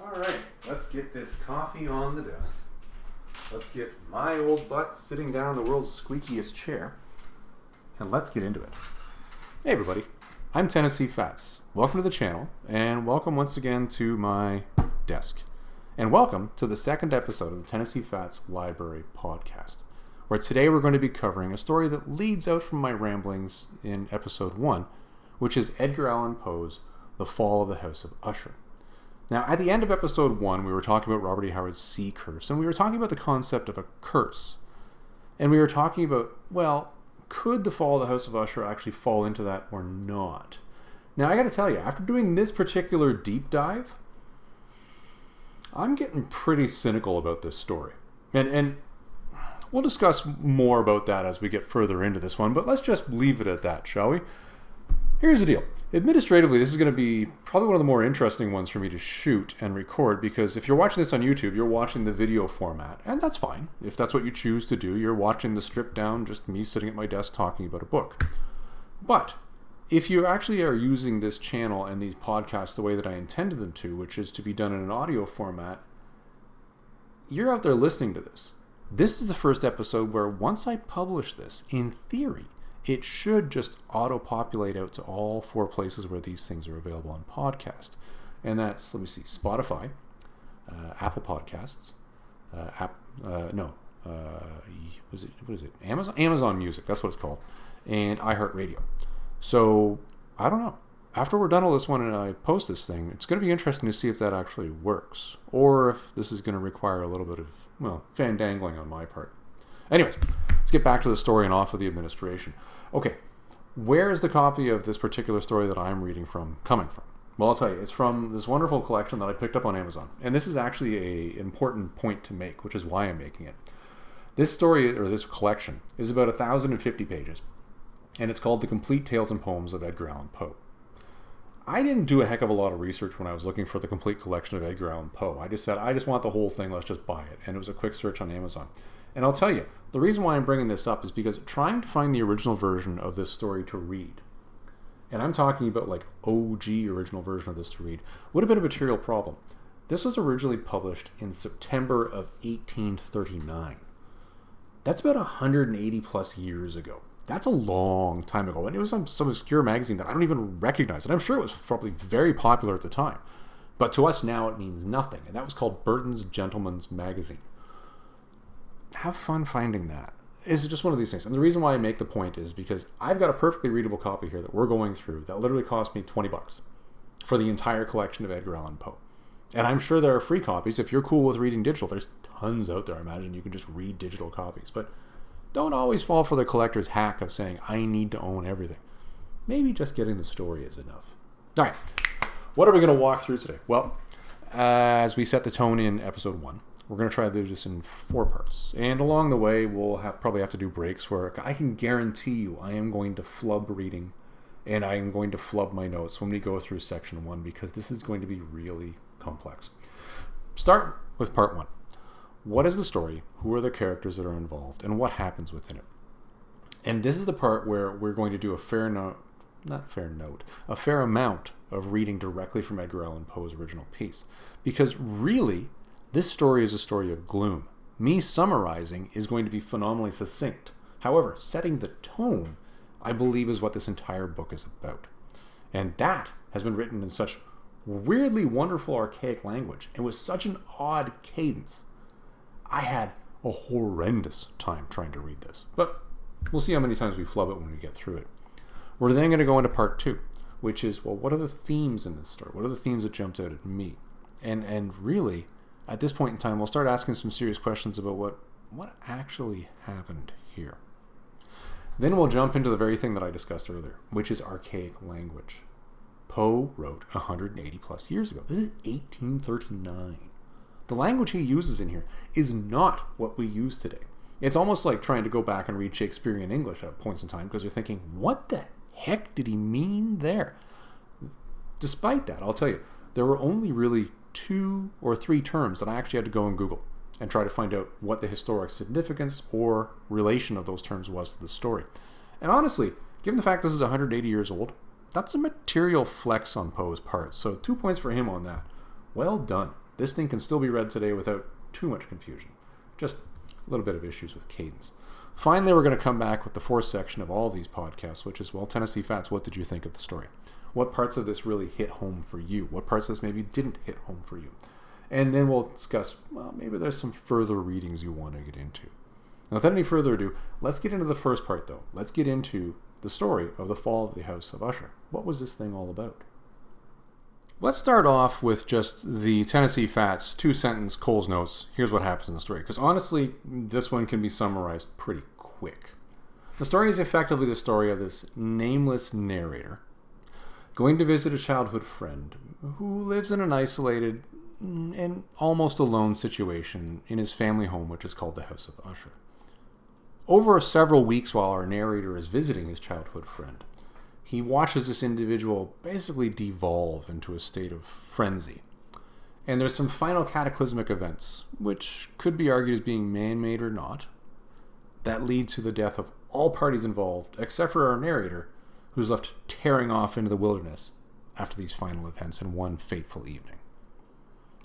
All right, let's get this coffee on the desk. Let's get my old butt sitting down in the world's squeakiest chair, and let's get into it. Hey everybody, I'm Tennessee Fats. Welcome to the channel, and welcome once again to my desk. And welcome to the second episode of the Tennessee Fats Library Podcast, where today we're going to be covering a story that leads out from my ramblings in episode 1, which is Edgar Allan Poe's The Fall of the House of Usher. Now, at the end of episode 1, we were talking about Robert E. Howard's sea curse, and we were talking about the concept of a curse. And we were talking about, well, could the fall of the House of Usher actually fall into that or not? Now, I gotta tell you, after doing this particular deep dive, I'm getting pretty cynical about this story. And we'll discuss more about that as we get further into this one, but let's just leave it at that, shall we? Here's the deal. Administratively, this is going to be probably one of the more interesting ones for me to shoot and record, because if you're watching this on YouTube, you're watching the video format, and that's fine. If that's what you choose to do, you're watching the stripped down, just me sitting at my desk talking about a book. But if you actually are using this channel and these podcasts the way that I intended them to, which is to be done in an audio format, you're out there listening to this. This is the first episode where once I publish this, in theory, it should just auto-populate out to all 4 places where these things are available on podcast. And that's, let me see, Spotify, Apple Podcasts, what is it? Amazon Music, that's what it's called, and iHeartRadio. So, I don't know. After we're done with this one and I post this thing, it's going to be interesting to see if that actually works, or if this is going to require a little bit of, well, fandangling on my part. Anyways, let's get back to the story and off of the administration. Okay, where is the copy of this particular story that I'm reading from coming from? Well, I'll tell you, it's from this wonderful collection that I picked up on Amazon. And this is actually an important point to make, which is why I'm making it. This story, or this collection, is about 1,050 pages. And it's called The Complete Tales and Poems of Edgar Allan Poe. I didn't do a heck of a lot of research when I was looking for the complete collection of Edgar Allan Poe. I just said, I just want the whole thing, let's just buy it. And it was a quick search on Amazon. And I'll tell you, the reason why I'm bringing this up is because trying to find the original version of this story to read, and I'm talking about like OG original version of this to read, would have been a material problem. This was originally published in September of 1839. That's about 180 plus years ago. That's a long time ago. And it was some obscure magazine that I don't even recognize. And I'm sure it was probably very popular at the time. But to us now it means nothing. And that was called Burton's Gentleman's Magazine. Have fun finding that. It's just one of these things. And the reason why I make the point is because I've got a perfectly readable copy here that we're going through that literally cost me $20 for the entire collection of Edgar Allan Poe. And I'm sure there are free copies. If you're cool with reading digital, there's tons out there. I imagine you can just read digital copies. But don't always fall for the collector's hack of saying, I need to own everything. Maybe just getting the story is enough. All right. What are we going to walk through today? Well, as we set the tone in episode 1, we're going to try to do this in 4 parts. And along the way, we'll probably have to do breaks where I can guarantee you I am going to flub reading and I am going to flub my notes when we go through section 1, because this is going to be really complex. Start with part 1. What is the story? Who are the characters that are involved? And what happens within it? And this is the part where we're going to do a fair amount of reading directly from Edgar Allan Poe's original piece. Because really, this story is a story of gloom. Me summarizing is going to be phenomenally succinct. However, setting the tone, I believe, is what this entire book is about. And that has been written in such weirdly wonderful archaic language and with such an odd cadence. I had a horrendous time trying to read this. But we'll see how many times we flub it when we get through it. We're then going to go into part 2, which is, well, what are the themes in this story? What are the themes that jumped out at me? And really, at this point in time, we'll start asking some serious questions about what actually happened here. Then we'll jump into the very thing that I discussed earlier, which is archaic language. Poe wrote 180 plus years ago. This is 1839. The language he uses in here is not what we use today. It's almost like trying to go back and read Shakespearean English at points in time because you're thinking, what the heck did he mean there? Despite that, I'll tell you, there were only really 2 or 3 terms that I actually had to go and Google and try to find out what the historic significance or relation of those terms was to the story. And honestly, given the fact this is 180 years old, that's a material flex on Poe's part. So 2 points for him on that. Well done. this thing can still be read today without too much confusion. Just a little bit of issues with cadence. Finally, we're going to come back with the fourth section of all of these podcasts, which is, well, Tennessee Fats, what did you think of the story? What parts of this really hit home for you? What parts of this maybe didn't hit home for you? And then we'll discuss, well, maybe there's some further readings you want to get into. Now, without any further ado, let's get into the first part, though. Let's get into the story of the fall of the House of Usher. What was this thing all about? Let's start off with just the Tennessee Fats 2-sentence Cole's Notes. Here's what happens in the story. Because honestly, this one can be summarized pretty quick. The story is effectively the story of this nameless narrator going to visit a childhood friend who lives in an isolated and almost alone situation in his family home, which is called the House of Usher. Over several weeks while our narrator is visiting his childhood friend, he watches this individual basically devolve into a state of frenzy. And there's some final cataclysmic events, which could be argued as being man-made or not, that lead to the death of all parties involved, except for our narrator, who's left tearing off into the wilderness after these final events in one fateful evening.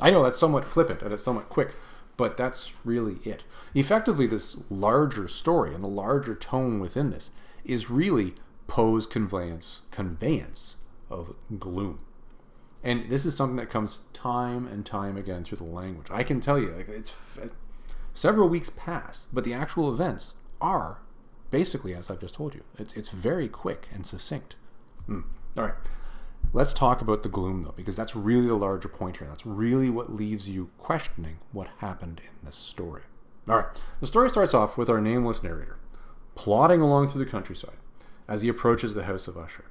I know that's somewhat flippant and it's somewhat quick, but that's really it. Effectively, this larger story and the larger tone within this is really Poe's conveyance of gloom. And this is something that comes time and time again through the language. I can tell you, it's several weeks pass, but the actual events are basically as I've just told you. It's very quick and succinct. All right. Let's talk about the gloom, though, because that's really the larger point here. That's really what leaves you questioning what happened in this story. All right. The story starts off with our nameless narrator plodding along through the countryside as he approaches the House of Usher.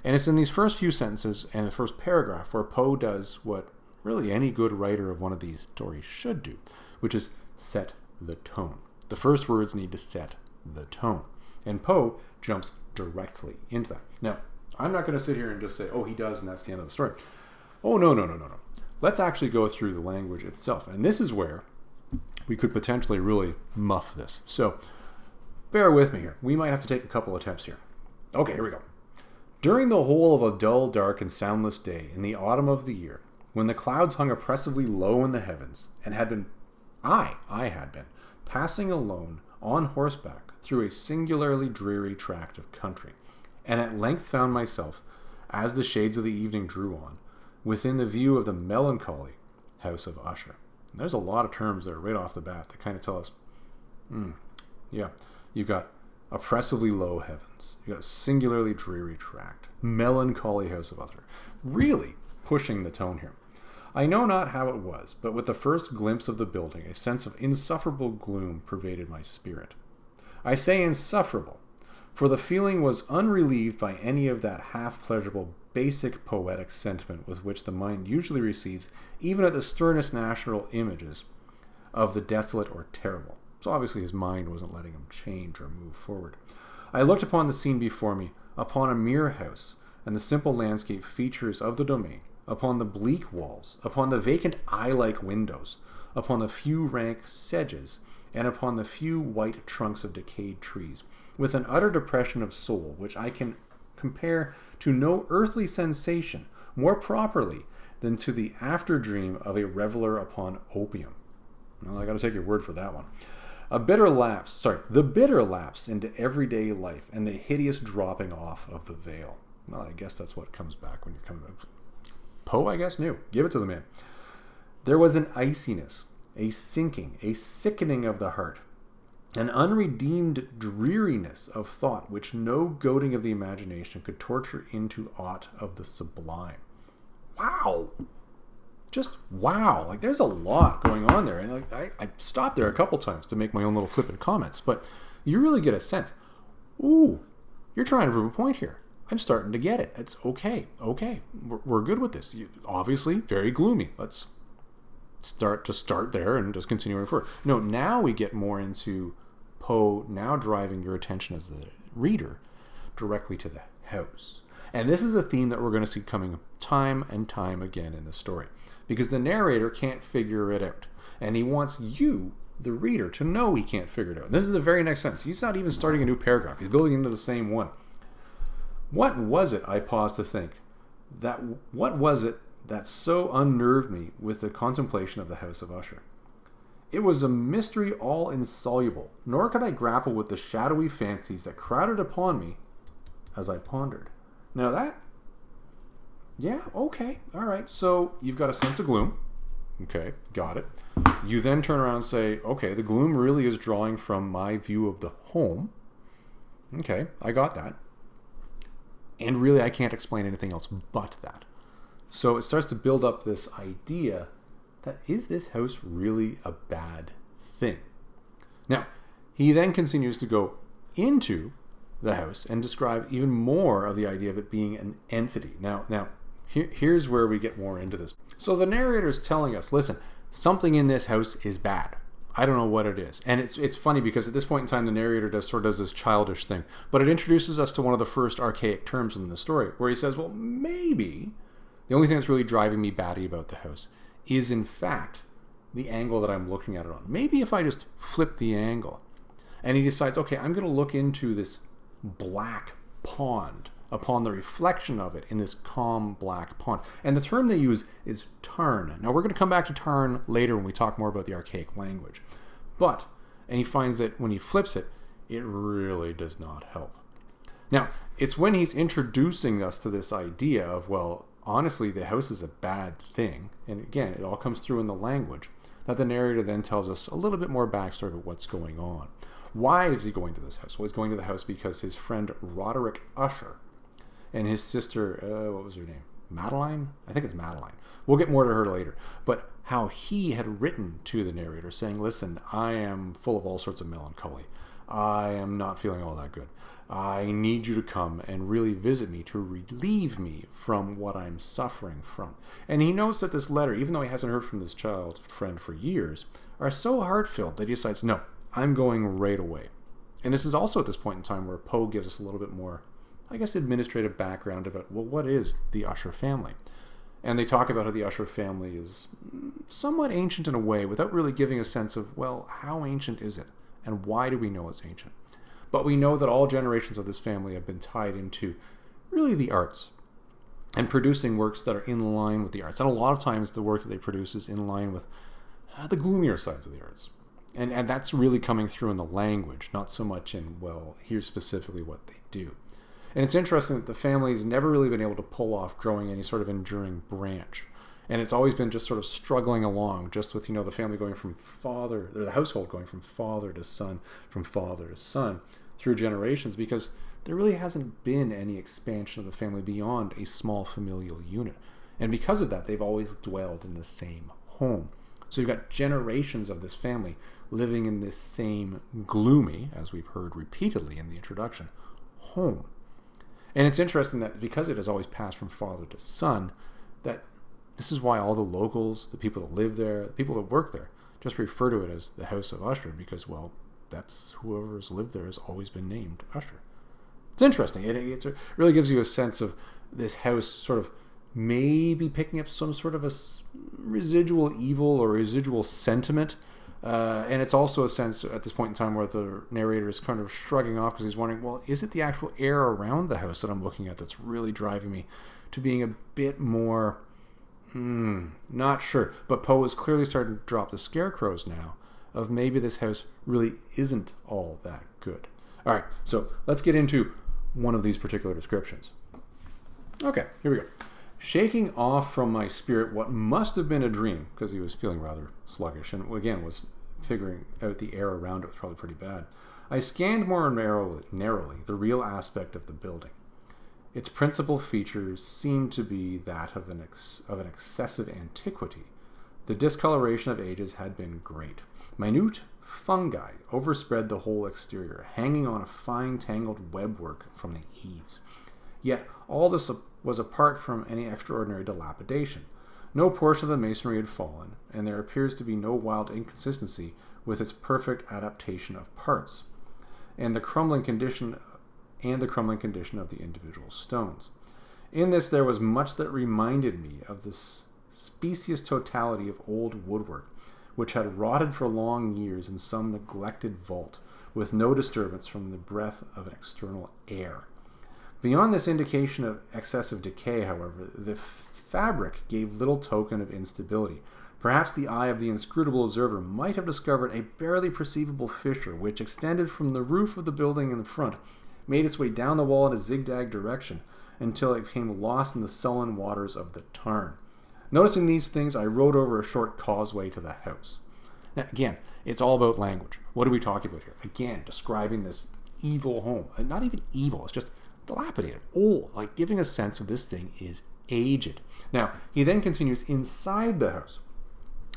And it's in these first few sentences and the first paragraph where Poe does what really any good writer of one of these stories should do, which is set the tone. The first words need to set the tone. And Poe jumps directly into that. Now, I'm not going to sit here and just say, oh, he does, and that's the end of the story. Oh, no. Let's actually go through the language itself. And this is where we could potentially really muff this. So, bear with me here. We might have to take a couple attempts here. Okay, here we go. During the whole of a dull, dark, and soundless day in the autumn of the year, when the clouds hung oppressively low in the heavens, and I had been, passing alone on horseback through a singularly dreary tract of country, and at length found myself, as the shades of the evening drew on, within the view of the melancholy House of Usher. And there's a lot of terms there right off the bat that kind of tell us, you've got oppressively low heavens, you've got a singularly dreary tract, melancholy House of Usher, really pushing the tone here. I know not how it was, but with the first glimpse of the building, a sense of insufferable gloom pervaded my spirit. I say insufferable, for the feeling was unrelieved by any of that half-pleasurable, basic poetic sentiment with which the mind usually receives, even at the sternest national images of the desolate or terrible. So obviously his mind wasn't letting him change or move forward. I looked upon the scene before me, upon a mere house, and the simple landscape features of the domain, upon the bleak walls, upon the vacant eye-like windows, upon the few rank sedges, and upon the few white trunks of decayed trees, with an utter depression of soul which I can compare to no earthly sensation more properly than to the after-dream of a reveler upon opium. Well, I got to take your word for that one. The bitter lapse into everyday life and the hideous dropping off of the veil. Well, I guess that's what comes back when you come back. Poe, I guess, knew. Give it to the man. There was an iciness, a sinking, a sickening of the heart, an unredeemed dreariness of thought which no goading of the imagination could torture into aught of the sublime. Wow! Just wow. Like, there's a lot going on there. And I stopped there a couple times to make my own little flippant comments, but you really get a sense. Ooh, you're trying to prove a point here. I'm starting to get it. It's okay. Okay. We're good with this. Obviously, very gloomy. Let's start there and just continue forward. No, now we get more into Poe now driving your attention as the reader directly to the house. And this is a theme that we're going to see coming time and time again in the story, because the narrator can't figure it out. And he wants you, the reader, to know he can't figure it out. And this is the very next sentence. He's not even starting a new paragraph. He's building into the same one. What was it, I paused to think, what was it that so unnerved me with the contemplation of the House of Usher. It was a mystery all insoluble, nor could I grapple with the shadowy fancies that crowded upon me as I pondered. Now that, yeah, okay, all right, so you've got a sense of gloom. Okay, got it. You then turn around and say, okay, the gloom really is drawing from my view of the home. Okay, I got that. And really, I can't explain anything else but that. So it starts to build up this idea that is this house really a bad thing? Now, he then continues to go into the house and describe even more of the idea of it being an entity. Now, here's where we get more into this. So the narrator is telling us, listen, something in this house is bad. I don't know what it is. And it's funny because at this point in time, the narrator does this childish thing. But it introduces us to one of the first archaic terms in the story, where he says, well, maybe the only thing that's really driving me batty about the house is, in fact, the angle that I'm looking at it on. Maybe if I just flip the angle. And he decides, okay, I'm going to look into this black pond upon the reflection of it in this calm black pond. And the term they use is tarn. Now, we're going to come back to tarn later when we talk more about the archaic language. And he finds that when he flips it, it really does not help. Now, it's when he's introducing us to this idea of, well, honestly, the house is a bad thing, and again, it all comes through in the language, that the narrator then tells us a little bit more backstory of what's going on. Why is he going to this house? Well, he's going to the house because his friend Roderick Usher and his sister, what was her name? Madeline? I think it's Madeline. We'll get more to her later. But how he had written to the narrator saying, listen, I am full of all sorts of melancholy. I am not feeling all that good. I need you to come and really visit me to relieve me from what I'm suffering from. And he knows that this letter, even though he hasn't heard from this child friend for years, are so heart-filled that he decides, no, I'm going right away. And this is also at this point in time where Poe gives us a little bit more, I guess, administrative background about, well, what is the Usher family? And they talk about how the Usher family is somewhat ancient in a way without really giving a sense of, well, how ancient is it? And why do we know it's ancient? But we know that all generations of this family have been tied into really the arts and producing works that are in line with the arts. And a lot of times the work that they produce is in line with the gloomier sides of the arts. And that's really coming through in the language, not so much in, well, here's specifically what they do. And it's interesting that the family's never really been able to pull off growing any sort of enduring branch. And it's always been just sort of struggling along, just with, the family going from father, or the household going from father to son, through generations, because there really hasn't been any expansion of the family beyond a small familial unit. And because of that, they've always dwelled in the same home. So you've got generations of this family living in this same gloomy, as we've heard repeatedly in the introduction, home. And it's interesting that because it has always passed from father to son, that this is why all the locals, the people that live there, the people that work there, just refer to it as the House of Usher because, well, that's whoever's lived there has always been named Usher. It's interesting. It really gives you a sense of this house sort of maybe picking up some sort of a residual evil or residual sentiment. And it's also a sense at this point in time where the narrator is kind of shrugging off because he's wondering, well, is it the actual air around the house that I'm looking at that's really driving me to being a bit more, not sure. But Poe is clearly starting to drop the scarecrows now of maybe this house really isn't all that good. All right, so let's get into one of these particular descriptions. Okay, here we go. Shaking off from my spirit what must have been a dream, because he was feeling rather sluggish and again was figuring out the air around it was probably pretty bad, I scanned more narrowly the real aspect of the building. Its principal features seemed to be that of an excessive antiquity. The discoloration of ages had been great. Minute fungi overspread the whole exterior, hanging on a fine tangled webwork from the eaves. Yet all this was apart from any extraordinary dilapidation. No portion of the masonry had fallen, and there appears to be no wild inconsistency with its perfect adaptation of parts, and the crumbling condition of the individual stones. In this there was much that reminded me of this specious totality of old woodwork, which had rotted for long years in some neglected vault, with no disturbance from the breath of an external air. Beyond this indication of excessive decay, however, the fabric gave little token of instability. Perhaps the eye of the inscrutable observer might have discovered a barely perceivable fissure which extended from the roof of the building in the front, made its way down the wall in a zigzag direction, until it became lost in the sullen waters of the tarn. Noticing these things, I rode over a short causeway to the house. Now, again, it's all about language. What are we talking about here? Again, describing this evil home. And not even evil, it's just dilapidated, old, like giving a sense of this thing is aged. Now, he then continues inside the house.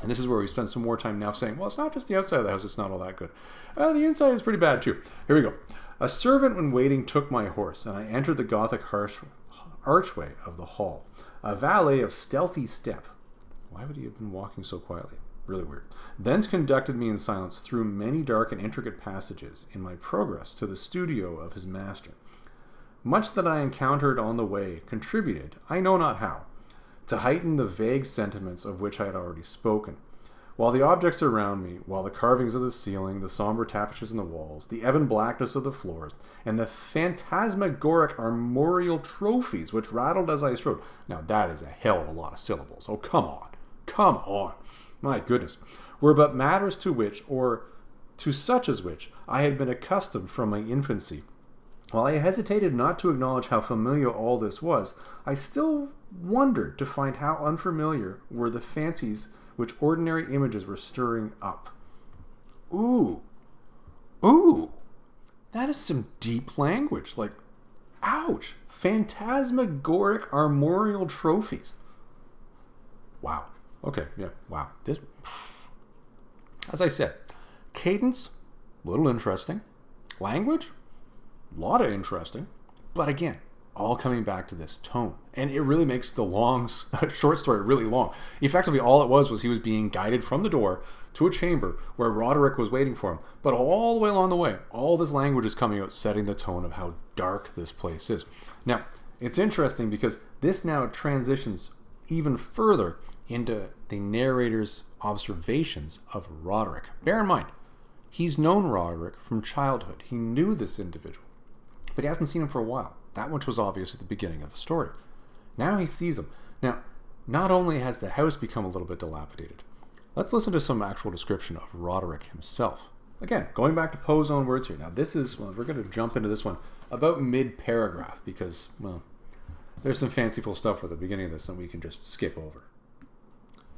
And this is where we spend some more time now saying, well, it's not just the outside of the house, it's not all that good. The inside is pretty bad too. Here we go. A servant when waiting took my horse, and I entered the Gothic archway of the hall. A valet of stealthy step. Why would he have been walking so quietly? Really weird. Thence conducted me in silence through many dark and intricate passages in my progress to the studio of his master. Much that I encountered on the way contributed, I know not how, to heighten the vague sentiments of which I had already spoken. While the objects around me, while the carvings of the ceiling, the somber tapestries on the walls, the ebon blackness of the floors, and the phantasmagoric armorial trophies which rattled as I strode. Now that is a hell of a lot of syllables. Oh, come on. Come on. My goodness. Were but matters to which, or to such as which, I had been accustomed from my infancy. While I hesitated not to acknowledge how familiar all this was, I still wondered to find how unfamiliar were the fancies which ordinary images were stirring up. Ooh. Ooh. That is some deep language. Like, ouch. Phantasmagoric armorial trophies. Wow. Okay, yeah, wow. This, as I said, cadence, a little interesting. Language, a lot of interesting. But again, all coming back to this tone. And it really makes the long, short story really long. Effectively, all it was he was being guided from the door to a chamber where Roderick was waiting for him. But all the way along the way, all this language is coming out, setting the tone of how dark this place is. Now, it's interesting because this now transitions even further into the narrator's observations of Roderick. Bear in mind, he's known Roderick from childhood. He knew this individual, but he hasn't seen him for a while. That much was obvious at the beginning of the story. Now he sees him. Now, not only has the house become a little bit dilapidated, let's listen to some actual description of Roderick himself. Again, going back to Poe's own words here. Now this is, well, we're going to jump into this one about mid-paragraph because, well, there's some fanciful stuff at the beginning of this that we can just skip over.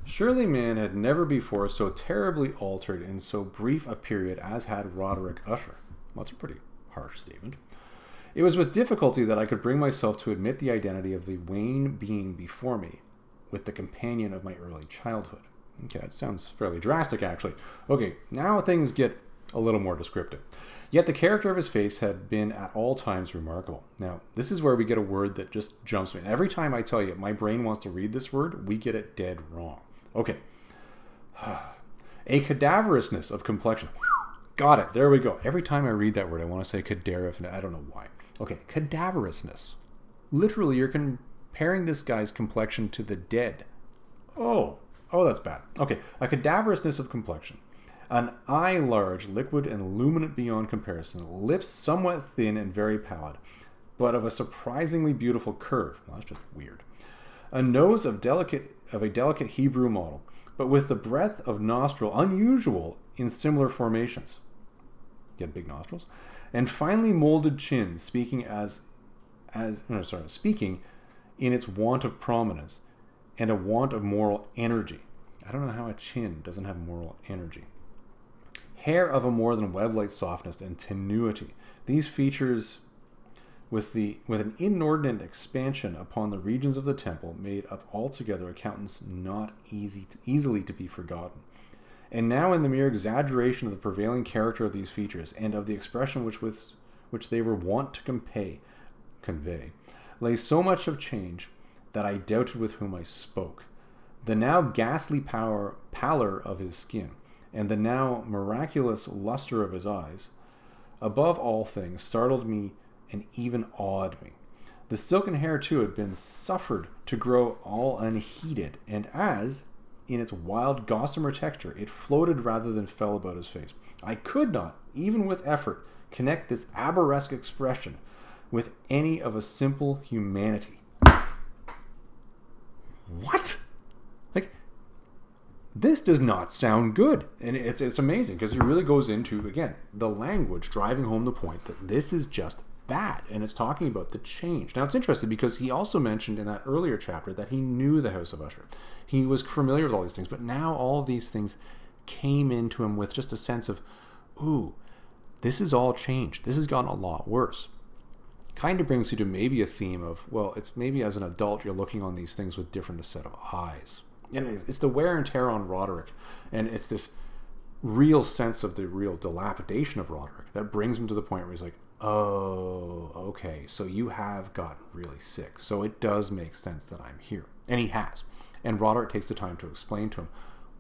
Surely man had never before so terribly altered in so brief a period as had Roderick Usher. Well, that's a pretty harsh statement. It was with difficulty that I could bring myself to admit the identity of the wan being before me with the companion of my early childhood. Okay, that sounds fairly drastic, actually. Okay, now things get a little more descriptive. Yet the character of his face had been at all times remarkable. Now, this is where we get a word that just jumps me. And every time I tell you my brain wants to read this word, we get it dead wrong. Okay. A cadaverousness of complexion. Got it. There we go. Every time I read that word, I want to say cadaverous. I don't know why. Okay, cadaverousness. Literally, you're comparing this guy's complexion to the dead. Oh, that's bad. Okay, a cadaverousness of complexion. An eye large, liquid, and luminant beyond comparison. Lips somewhat thin and very pallid, but of a surprisingly beautiful curve. Well, that's just weird. A nose of a delicate Hebrew model, but with the breadth of nostril unusual in similar formations. He had big nostrils. And finely molded chin, speaking speaking in its want of prominence and a want of moral energy. I don't know how a chin doesn't have moral energy. Hair of a more than web-like softness and tenuity. These features with an inordinate expansion upon the regions of the temple made up altogether a countenance not easily to be forgotten. And now in the mere exaggeration of the prevailing character of these features and of the expression which they were wont to convey, lay so much of change that I doubted with whom I spoke. The now ghastly pallor of his skin, and the now miraculous luster of his eyes, above all things, startled me and even awed me. The silken hair, too, had been suffered to grow all unheeded, and as, in its wild gossamer texture, it floated rather than fell about his face. I could not, even with effort, connect this arabesque expression with any of a simple humanity. what? Like, this does not sound good. And it's amazing because he really goes into, again, the language driving home the point that this is just bad. And it's talking about the change. Now, it's interesting because he also mentioned in that earlier chapter that he knew the House of Usher. He was familiar with all these things, but now all of these things came into him with just a sense of, ooh, this is all changed. This has gotten a lot worse. Kind of brings you to maybe a theme of, well, it's maybe as an adult you're looking on these things with different set of eyes. And it's the wear and tear on Roderick, and it's this real sense of the real dilapidation of Roderick that brings him to the point where he's like, oh, okay, so you have gotten really sick. So it does make sense that I'm here. And he has. And Roderick takes the time to explain to him,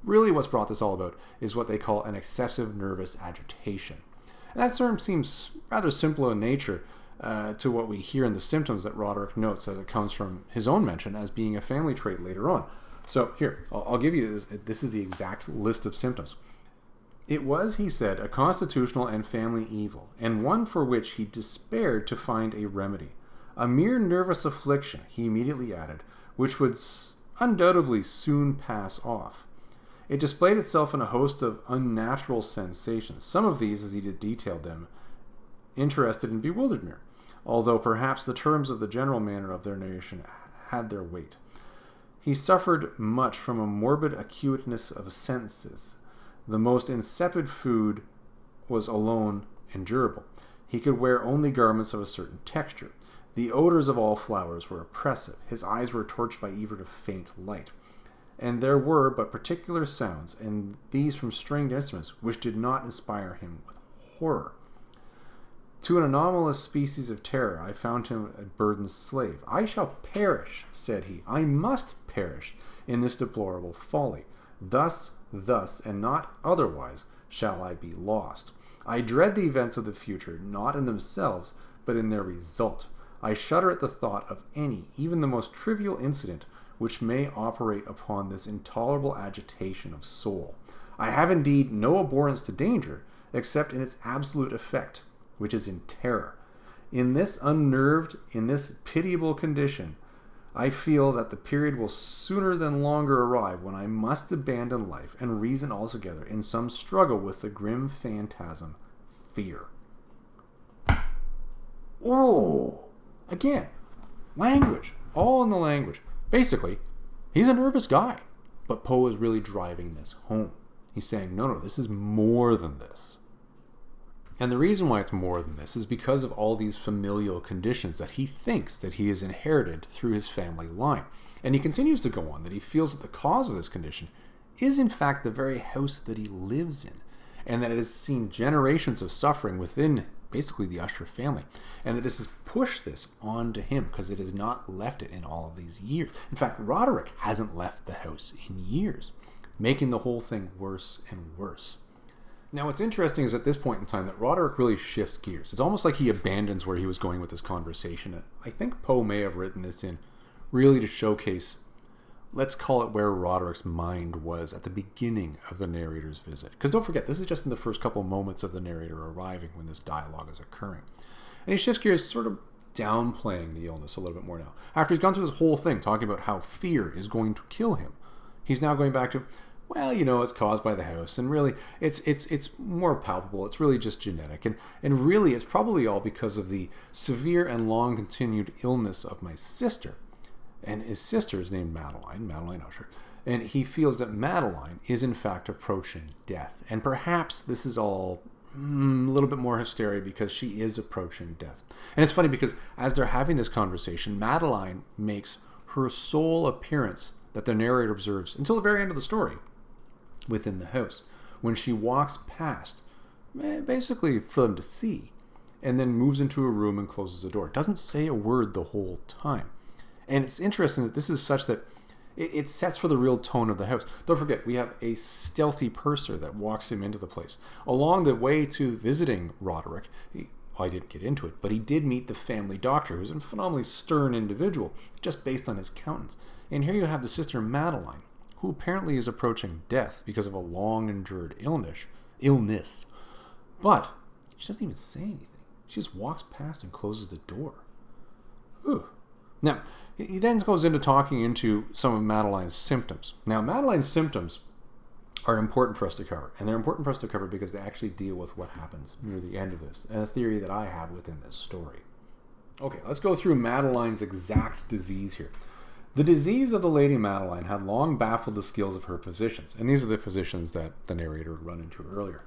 really what's brought this all about is what they call an excessive nervous agitation. And that term seems rather simple in nature to what we hear in the symptoms that Roderick notes as it comes from his own mention as being a family trait later on. So here, I'll give you this. This is the exact list of symptoms. It was, he said, a constitutional and family evil, and one for which he despaired to find a remedy. A mere nervous affliction, he immediately added, which would undoubtedly soon pass off. It displayed itself in a host of unnatural sensations. Some of these, as he detailed them, interested and bewildered me, although perhaps the terms of the general manner of their narration had their weight. He suffered much from a morbid acuteness of senses. The most insipid food was alone endurable. He could wear only garments of a certain texture. The odors of all flowers were oppressive. His eyes were torched by even a faint light. And there were but particular sounds, and these from stringed instruments, which did not inspire him with horror. To an anomalous species of terror, I found him a burdened slave. I shall perish, said he. I must perish in this deplorable folly. Thus, and not otherwise, shall I be lost. I dread the events of the future, not in themselves, but in their result. I shudder at the thought of any, even the most trivial incident, which may operate upon this intolerable agitation of soul. I have indeed no abhorrence to danger, except in its absolute effect, which is in terror. In this unnerved, in this pitiable condition, I feel that the period will sooner than longer arrive when I must abandon life and reason altogether in some struggle with the grim phantasm, fear. Oh, again, language, all in the language. Basically, he's a nervous guy, but Poe is really driving this home. He's saying, no, this is more than this. And the reason why it's more than this is because of all these familial conditions that he thinks that he has inherited through his family line. And he continues to go on that he feels that the cause of this condition is in fact the very house that he lives in, and that it has seen generations of suffering within basically the Usher family, and that this has pushed this onto him because it has not left it in all of these years. In fact, Roderick hasn't left the house in years, making the whole thing worse and worse. Now, what's interesting is at this point in time that Roderick really shifts gears. It's almost like he abandons where he was going with this conversation. And I think Poe may have written this in really to showcase, let's call it where Roderick's mind was at the beginning of the narrator's visit. Because don't forget, this is just in the first couple moments of the narrator arriving when this dialogue is occurring. And he shifts gears, sort of downplaying the illness a little bit more now. After he's gone through this whole thing, talking about how fear is going to kill him, he's now going back to, well, it's caused by the house, and really, it's more palpable. It's really just genetic, and really, it's probably all because of the severe and long-continued illness of my sister. And his sister is named Madeline Usher, and he feels that Madeline is in fact approaching death. And perhaps this is all a little bit more hysteria because she is approaching death. And it's funny because as they're having this conversation, Madeline makes her sole appearance that the narrator observes until the very end of the story within the house, when she walks past, basically for them to see, and then moves into a room and closes the door. Doesn't say a word the whole time. And it's interesting that this is such that it sets for the real tone of the house. Don't forget, we have a stealthy purser that walks him into the place. Along the way to visiting Roderick, I didn't get into it, but he did meet the family doctor, who's a phenomenally stern individual, just based on his countenance. And here you have the sister Madeline, who apparently is approaching death because of a long-endured illness. But she doesn't even say anything. She just walks past and closes the door. Ooh. Now, he then goes into talking into some of Madeline's symptoms. Now, Madeline's symptoms are important for us to cover. And they're important for us to cover because they actually deal with what happens near the end of this, and a theory that I have within this story. Okay, let's go through Madeline's exact disease here. The disease of the Lady Madeline had long baffled the skills of her physicians, and these are the physicians that the narrator had run into earlier.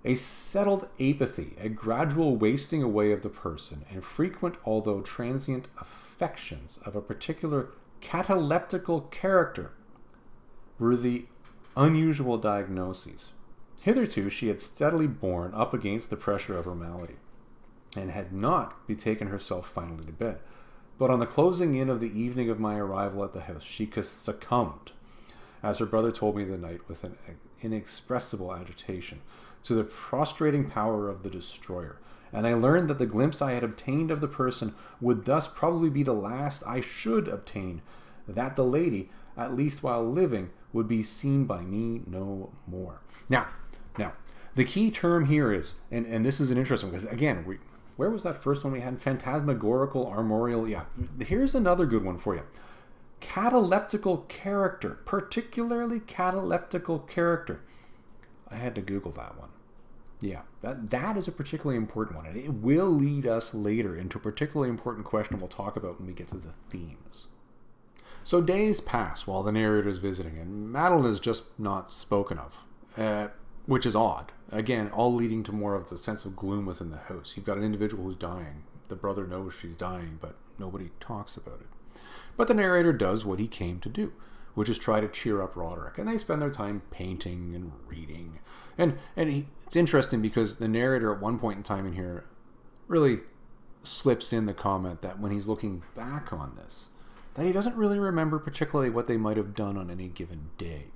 A settled apathy, a gradual wasting away of the person, and frequent, although transient, affections of a particular cataleptical character were the unusual diagnoses. Hitherto she had steadily borne up against the pressure of her malady, and had not betaken herself finally to bed. But on the closing in of the evening of my arrival at the house, she succumbed, as her brother told me the night with an inexpressible agitation, to the prostrating power of the destroyer. And I learned that the glimpse I had obtained of the person would thus probably be the last I should obtain, that the lady, at least while living, would be seen by me no more. Now, the key term here is, and this is an interesting, because again, where was that first one we had? Phantasmagorical, armorial, yeah. Here's another good one for you. Cataleptical character, particularly cataleptical character. I had to Google that one. Yeah, that is a particularly important one, and it will lead us later into a particularly important question we'll talk about when we get to the themes. So days pass while the narrator is visiting, and Madeline is just not spoken of, which is odd. Again, all leading to more of the sense of gloom within the house. You've got an individual who's dying. The brother knows she's dying, but nobody talks about it. But the narrator does what he came to do, which is try to cheer up Roderick. And they spend their time painting and reading. And it's interesting because the narrator at one point in time in here really slips in the comment that when he's looking back on this, that he doesn't really remember particularly what they might have done on any given day.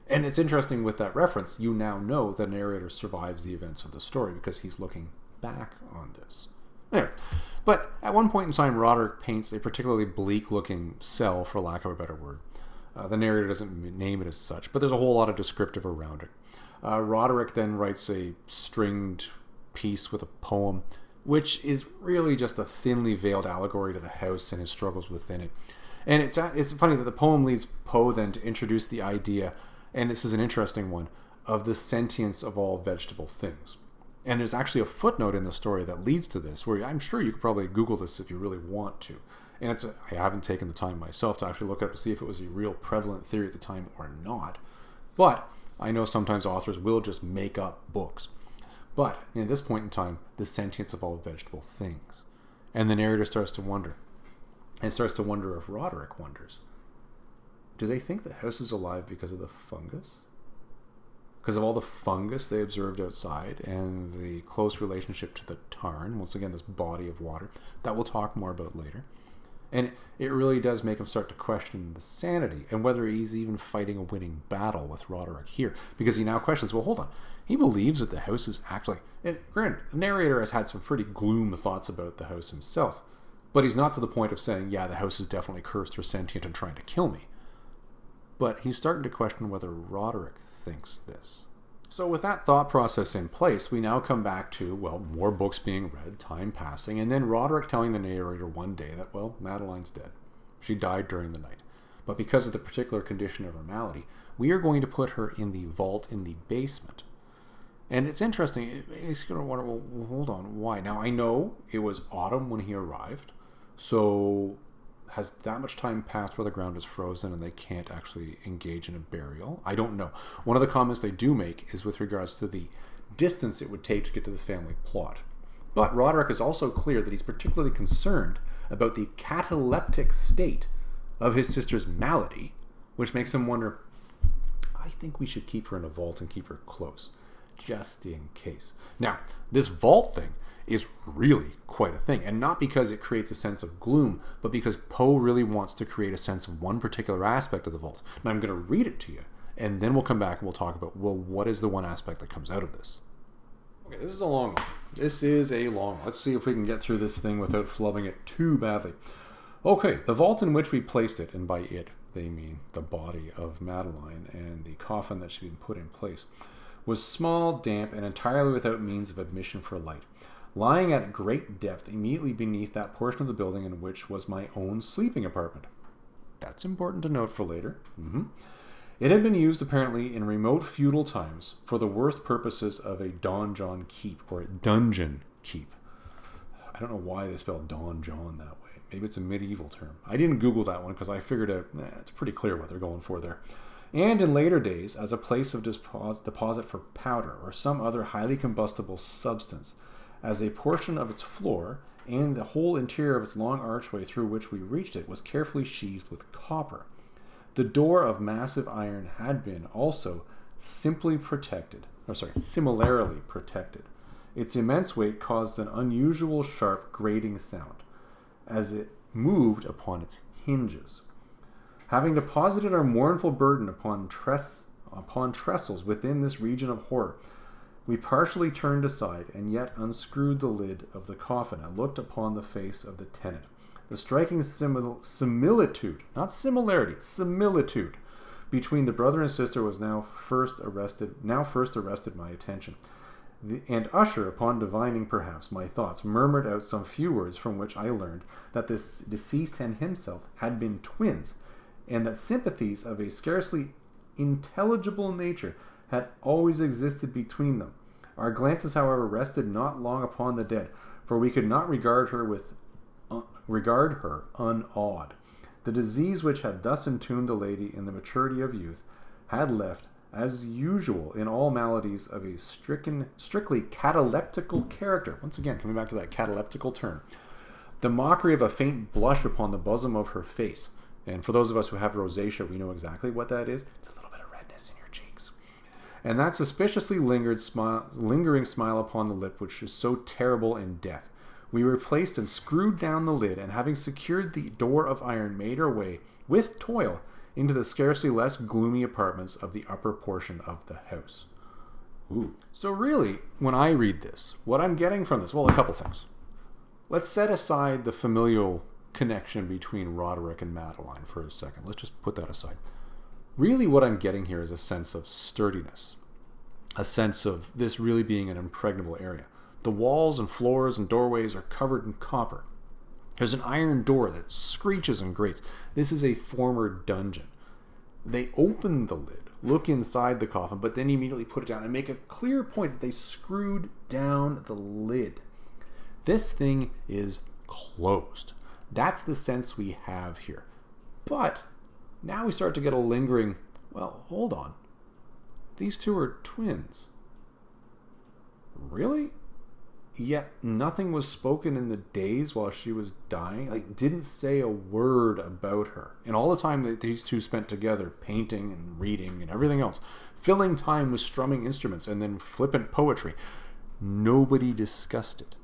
And it's interesting with that reference, you now know the narrator survives the events of the story because he's looking back on this. There. But at one point in time, Roderick paints a particularly bleak-looking cell, for lack of a better word. The narrator doesn't name it as such, but there's a whole lot of descriptive around it. Roderick then writes a stringed piece with a poem, which is really just a thinly veiled allegory to the house and his struggles within it. And it's funny that the poem leads Poe then to introduce the idea, and this is an interesting one, of the sentience of all vegetable things. And there's actually a footnote in the story that leads to this, where I'm sure you could probably Google this if you really want to. And I haven't taken the time myself to actually look up to see if it was a real prevalent theory at the time or not. But I know sometimes authors will just make up books. But at this point in time, the sentience of all vegetable things. And the narrator starts to wonder. And starts to wonder if Roderick wonders. Do they think the house is alive because of the fungus? Because of all the fungus they observed outside and the close relationship to the tarn, once again, this body of water, that we'll talk more about later. And it really does make him start to question the sanity and whether he's even fighting a winning battle with Roderick here. Because he now questions, well, hold on. He believes that the house is actually... And granted, the narrator has had some pretty gloom thoughts about the house himself. But he's not to the point of saying, yeah, the house is definitely cursed or sentient and trying to kill me. But he's starting to question whether Roderick thinks this. So with that thought process in place, we now come back to, well, more books being read, time passing, and then Roderick telling the narrator one day that, well, Madeline's dead. She died during the night. But because of the particular condition of her malady, we are going to put her in the vault in the basement. And it's interesting. He's going to wonder, well, hold on, why? Now, I know it was autumn when he arrived, so has that much time passed where the ground is frozen and they can't actually engage in a burial? I don't know. One of the comments they do make is with regards to the distance it would take to get to the family plot. But Roderick is also clear that he's particularly concerned about the cataleptic state of his sister's malady, which makes him wonder, I think we should keep her in a vault and keep her close, just in case. Now, this vault thing is really quite a thing, and not because it creates a sense of gloom, but because Poe really wants to create a sense of one particular aspect of the vault. And I'm going to read it to you, and then we'll come back and we'll talk about, well, what is the one aspect that comes out of this? Okay, this is a long one. This is a long one. Let's see if we can get through this thing without flubbing it too badly. Okay, the vault in which we placed it, and by it, they mean the body of Madeline and the coffin that she'd been put in place, was small, damp, and entirely without means of admission for light. lying at great depth immediately beneath that portion of the building in which was my own sleeping apartment. That's important to note for later. It had been used apparently in remote feudal times for the worst purposes of a donjon keep, or dungeon keep. I don't know why they spell donjon that way. Maybe it's a medieval term. I didn't Google that one because I figured it's pretty clear what they're going for there. And in later days, as a place of deposit for powder or some other highly combustible substance, as a portion of its floor and the whole interior of its long archway through which we reached it was carefully sheathed with copper. The door of massive iron had been also similarly protected. Its immense weight caused an unusual sharp grating sound as it moved upon its hinges. Having deposited our mournful burden upon trestles within this region of horror, we partially turned aside and yet unscrewed the lid of the coffin and looked upon the face of the tenant. The striking similitude, not similarity, similitude between the brother and sister was now first arrested my attention. And Usher, upon divining perhaps my thoughts, murmured out some few words from which I learned that this deceased and himself had been twins, and that sympathies of a scarcely intelligible nature had always existed between them. Our glances, however, rested not long upon the dead, for we could not regard her unawed. The disease which had thus entombed the lady in the maturity of youth had left, as usual in all maladies of a strictly cataleptical character, once again coming back to that cataleptical term, the mockery of a faint blush upon the bosom of her face. And for those of us who have rosacea, we know exactly what that is. It's a little bit of redness in your cheeks. And that suspiciously lingering smile upon the lip which is so terrible in death. We replaced and screwed down the lid, and having secured the door of iron, made our way, with toil, into the scarcely less gloomy apartments of the upper portion of the house. Ooh. So really, when I read this, what I'm getting from this, well, a couple things. Let's set aside the familial connection between Roderick and Madeline for a second. Let's just put that aside. Really what I'm getting here is a sense of sturdiness, a sense of this really being an impregnable area. The walls and floors and doorways are covered in copper. There's an iron door that screeches and grates. This is a former dungeon. They open the lid, look inside the coffin, but then immediately put it down and make a clear point that they screwed down the lid. This thing is closed. That's the sense we have here. But now we start to get a lingering, well, hold on. These two are twins. Really? Yet nothing was spoken in the days while she was dying. Didn't say a word about her. And all the time that these two spent together, painting and reading and everything else, filling time with strumming instruments and then flippant poetry, nobody discussed it.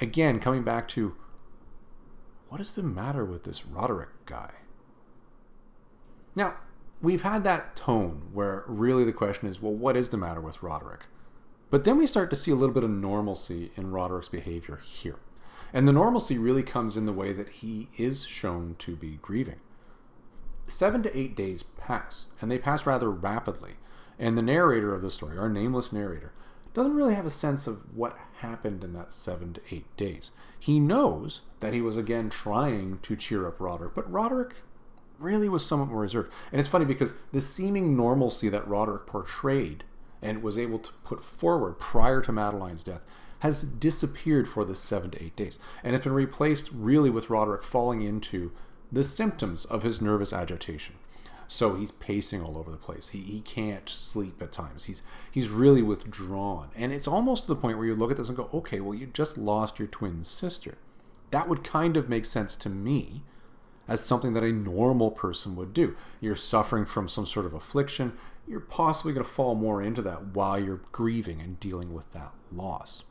Again, coming back to, what is the matter with this Roderick guy? Now, we've had that tone where really the question is, well, what is the matter with Roderick? But then we start to see a little bit of normalcy in Roderick's behavior here. And the normalcy really comes in the way that he is shown to be grieving. 7 to 8 days pass, and they pass rather rapidly. And the narrator of the story, our nameless narrator, doesn't really have a sense of what happened in that 7 to 8 days. He knows that he was again trying to cheer up Roderick, but Roderick really was somewhat more reserved. And it's funny because the seeming normalcy that Roderick portrayed and was able to put forward prior to Madeline's death has disappeared for the 7 to 8 days. And it's been replaced really with Roderick falling into the symptoms of his nervous agitation. So he's pacing all over the place. He can't sleep at times. He's really withdrawn. And it's almost to the point where you look at this and go, okay, well, you just lost your twin sister. That would kind of make sense to me as something that a normal person would do. You're suffering from some sort of affliction. You're possibly going to fall more into that while you're grieving and dealing with that loss.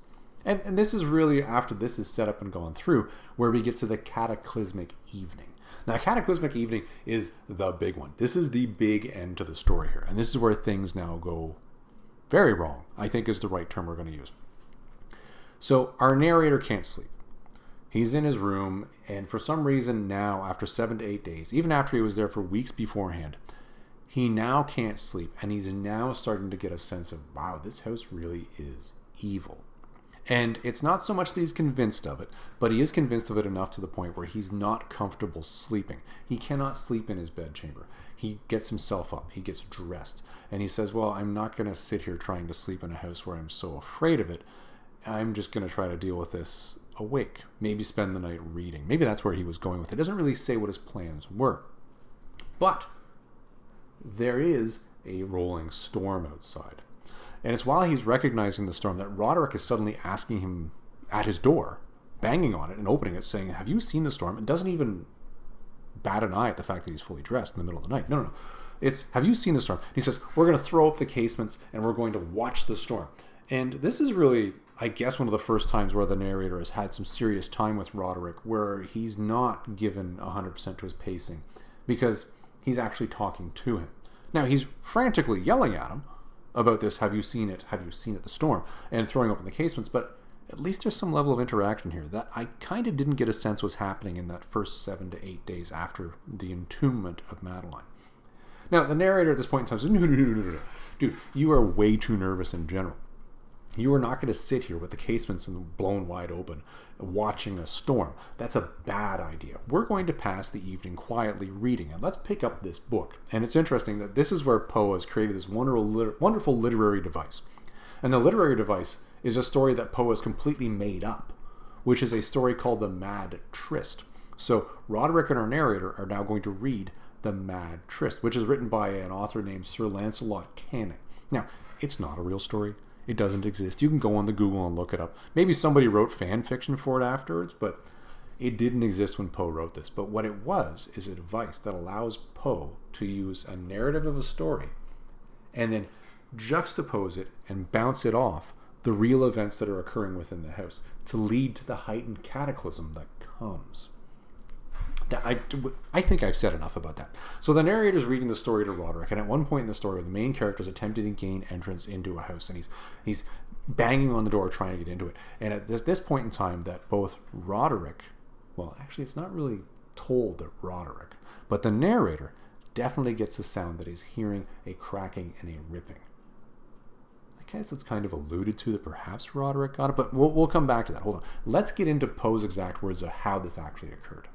And this is really, after this is set up and gone through, where we get to the cataclysmic evening. Now, cataclysmic evening is the big one. This is the big end to the story here. And this is where things now go very wrong, I think is the right term we're going to use. So our narrator can't sleep. He's in his room, and for some reason now, after 7 to 8 days, even after he was there for weeks beforehand, he now can't sleep, and he's now starting to get a sense of, wow, this house really is evil. And it's not so much that he's convinced of it, but he is convinced of it enough to the point where he's not comfortable sleeping. He cannot sleep in his bedchamber. He gets himself up, he gets dressed, and he says, well, I'm not going to sit here trying to sleep in a house where I'm so afraid of it. I'm just going to try to deal with this awake. Maybe spend the night reading. Maybe that's where he was going with it. It doesn't really say what his plans were. But there is a rolling storm outside. And it's while he's recognizing the storm that Roderick is suddenly asking him at his door, banging on it and opening it, saying, have you seen the storm? And doesn't even bat an eye at the fact that he's fully dressed in the middle of the night. No. It's, have you seen the storm? And he says, we're going to throw up the casements and we're going to watch the storm. And this is really, I guess, one of the first times where the narrator has had some serious time with Roderick, where he's not given 100% to his pacing, because he's actually talking to him. Now, he's frantically yelling at him about this, have you seen it, the storm, and throwing open the casements, but at least there's some level of interaction here that I kind of didn't get a sense was happening in that first 7 to 8 days after the entombment of Madeline. Now, the narrator at this point in time says, no. Dude, you are way too nervous in general. You are not going to sit here with the casements blown wide open watching a storm. That's a bad idea. We're going to pass the evening quietly reading, and let's pick up this book. And it's interesting that this is where Poe has created this wonderful literary device. And the literary device is a story that Poe has completely made up, which is a story called The Mad Tryst. So Roderick and our narrator are now going to read The Mad Tryst, which is written by an author named Sir Lancelot Canning. Now, it's not a real story. It doesn't exist. You can go on the Google and look it up. Maybe somebody wrote fan fiction for it afterwards, but it didn't exist when Poe wrote this. But what it was is a device that allows Poe to use a narrative of a story and then juxtapose it and bounce it off the real events that are occurring within the house to lead to the heightened cataclysm that comes. I think I've said enough about that. So the narrator is reading the story to Roderick, and at one point in the story, the main character is attempting to gain entrance into a house, and he's banging on the door trying to get into it. And at this point in time, that both Roderick, well, actually, it's not really told that Roderick, but the narrator definitely gets the sound that he's hearing a cracking and a ripping. I guess it's kind of alluded to that perhaps Roderick got it, but we'll come back to that. Hold on. Let's get into Poe's exact words of how this actually occurred.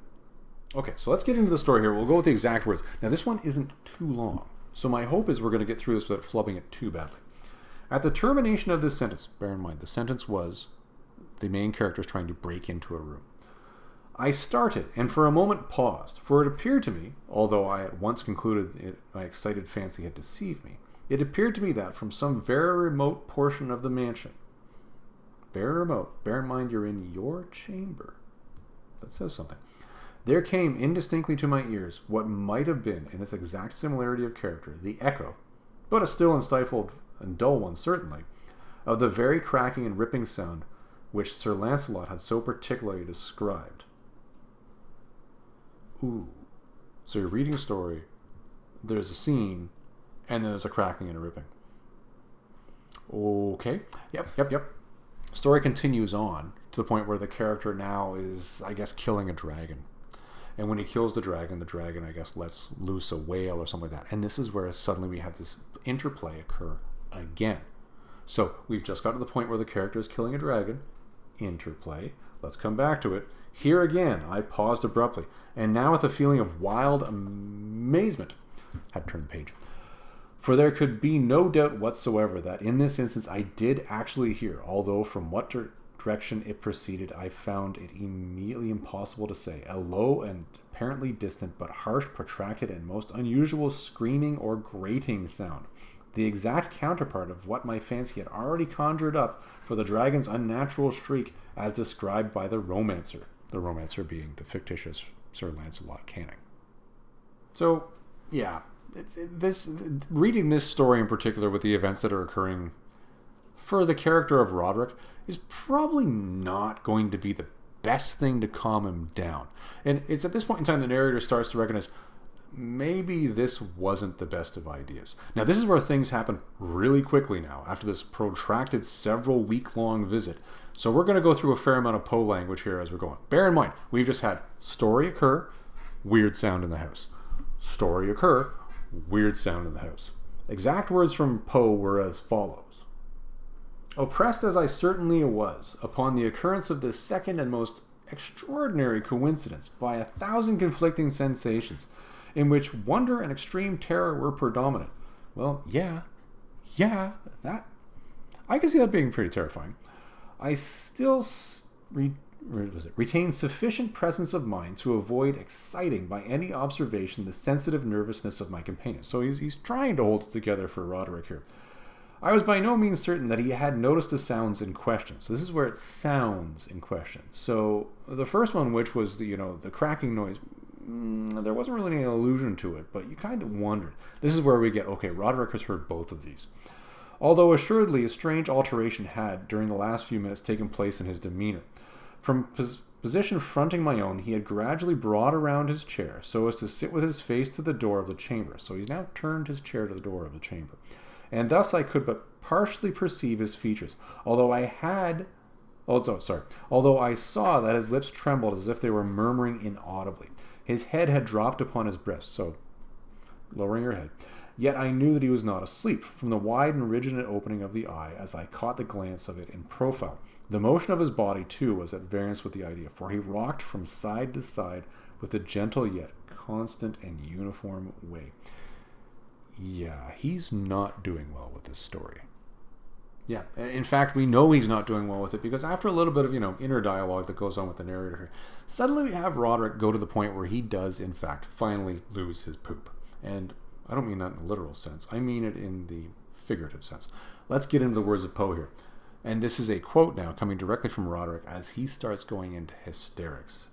Okay, so let's get into the story here. We'll go with the exact words. Now, this one isn't too long, so my hope is we're going to get through this without flubbing it too badly. At the termination of this sentence, bear in mind, the sentence was the main character is trying to break into a room. I started, and for a moment paused, for it appeared to me, although I at once concluded my excited fancy had deceived me, it appeared to me that from some very remote portion of the mansion, very remote, bear in mind you're in your chamber, that says something, there came indistinctly to my ears what might have been, in its exact similarity of character, the echo, but a still and stifled and dull one certainly, of the very cracking and ripping sound which Sir Lancelot had so particularly described. Ooh. So you're reading a story, there's a scene, and then there's a cracking and a ripping. Okay. Yep. Story continues on to the point where the character now is, I guess, killing a dragon. And when he kills the dragon, I guess, lets loose a whale or something like that. And this is where suddenly we have this interplay occur again. So we've just got to the point where the character is killing a dragon. Interplay. Let's come back to it. Here again, I paused abruptly. And now with a feeling of wild amazement, had to turn the page. For there could be no doubt whatsoever that in this instance I did actually hear, although from what direction it proceeded, I found it immediately impossible to say, a low and apparently distant but harsh, protracted, and most unusual screaming or grating sound, the exact counterpart of what my fancy had already conjured up for the dragon's unnatural shriek as described by the romancer being the fictitious Sir Lancelot Canning. So, yeah, reading this story in particular with the events that are occurring for the character of Roderick is probably not going to be the best thing to calm him down. And it's at this point in time the narrator starts to recognize maybe this wasn't the best of ideas. Now, this is where things happen really quickly now after this protracted several week-long visit. So we're going to go through a fair amount of Poe language here as we're going. Bear in mind, we've just had story occur, weird sound in the house. Story occur, weird sound in the house. Exact words from Poe were as follows. Oppressed as I certainly was upon the occurrence of this second and most extraordinary coincidence by 1,000 conflicting sensations, in which wonder and extreme terror were predominant. Well, yeah, that I can see that being pretty terrifying. I still retain sufficient presence of mind to avoid exciting by any observation the sensitive nervousness of my companion. So he's trying to hold it together for Roderick here. I was by no means certain that he had noticed the sounds in question. So this is where it sounds in question. So the first one, which was the cracking noise, there wasn't really any allusion to it, but you kind of wondered. This is where we get, okay, Roderick has heard both of these. Although assuredly a strange alteration had, during the last few minutes, taken place in his demeanor. From position fronting my own, he had gradually brought around his chair so as to sit with his face to the door of the chamber. So he's now turned his chair to the door of the chamber. And thus I could but partially perceive his features, although I saw that his lips trembled as if they were murmuring inaudibly. His head had dropped upon his breast, so lowering her head. Yet I knew that he was not asleep, from the wide and rigid opening of the eye as I caught the glance of it in profile. The motion of his body, too, was at variance with the idea, for he rocked from side to side with a gentle yet constant and uniform way. Yeah, he's not doing well with this story. Yeah, in fact, we know he's not doing well with it because after a little bit of, inner dialogue that goes on with the narrator here, suddenly we have Roderick go to the point where he does, in fact, finally lose his poop. And I don't mean that in a literal sense. I mean it in the figurative sense. Let's get into the words of Poe here. And this is a quote now coming directly from Roderick as he starts going into hysterics.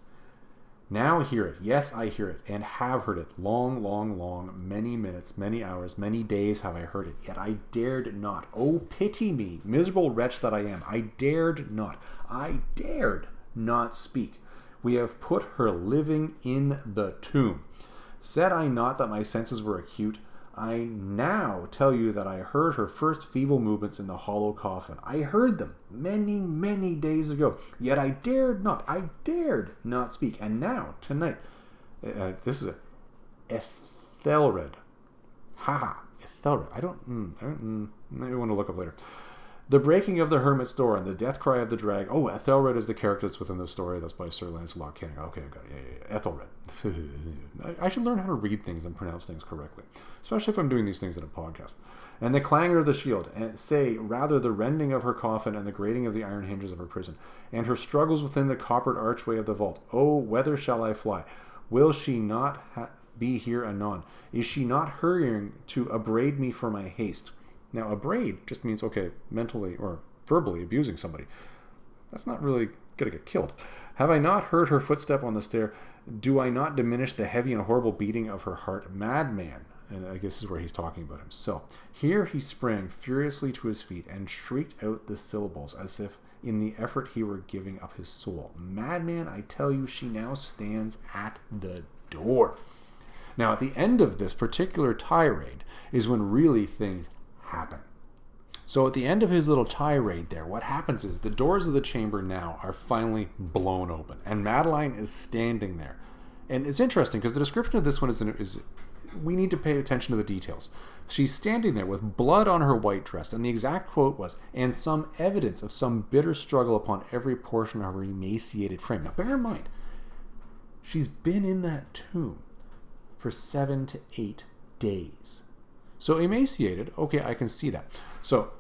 Now hear it. Yes, I hear it, and have heard it. Long, long, long, many minutes, many hours, many days have I heard it. Yet I dared not. Oh, pity me, miserable wretch that I am. I dared not speak. We have put her living in the tomb. Said I not that my senses were acute? I now tell you that I heard her first feeble movements in the hollow coffin. I heard them many, many days ago. Yet I dared not speak. And now, tonight, this is a Ethelred. Ethelred. I want to look up later. The breaking of the hermit's door and the death cry of the drag. Oh, Ethelred is the character that's within the story. That's by Sir Lancelot Canning. Okay, I got it. Yeah. Ethelred. I should learn how to read things and pronounce things correctly, especially if I'm doing these things in a podcast. And the clangor of the shield, and say rather the rending of her coffin and the grating of the iron hinges of her prison, and her struggles within the coppered archway of the vault. Oh, whither shall I fly? Will she not be here anon? Is she not hurrying to upbraid me for my haste? Now, upbraid just means, okay, mentally or verbally abusing somebody. That's not really going to get killed. Have I not heard her footstep on the stair? Do I not diminish the heavy and horrible beating of her heart? Madman. And I guess this is where he's talking about himself. Here he sprang furiously to his feet and shrieked out the syllables as if in the effort he were giving up his soul. Madman, I tell you, she now stands at the door. Now, at the end of this particular tirade is when really things happen. So at the end of his little tirade there, what happens is the doors of the chamber now are finally blown open, and Madeline is standing there. And it's interesting because the description of this one is we need to pay attention to the details. She's standing there with blood on her white dress, and the exact quote was, and some evidence of some bitter struggle upon every portion of her emaciated frame. Now bear in mind, she's been in that tomb for 7 to 8 days. So emaciated, okay, I can see that. So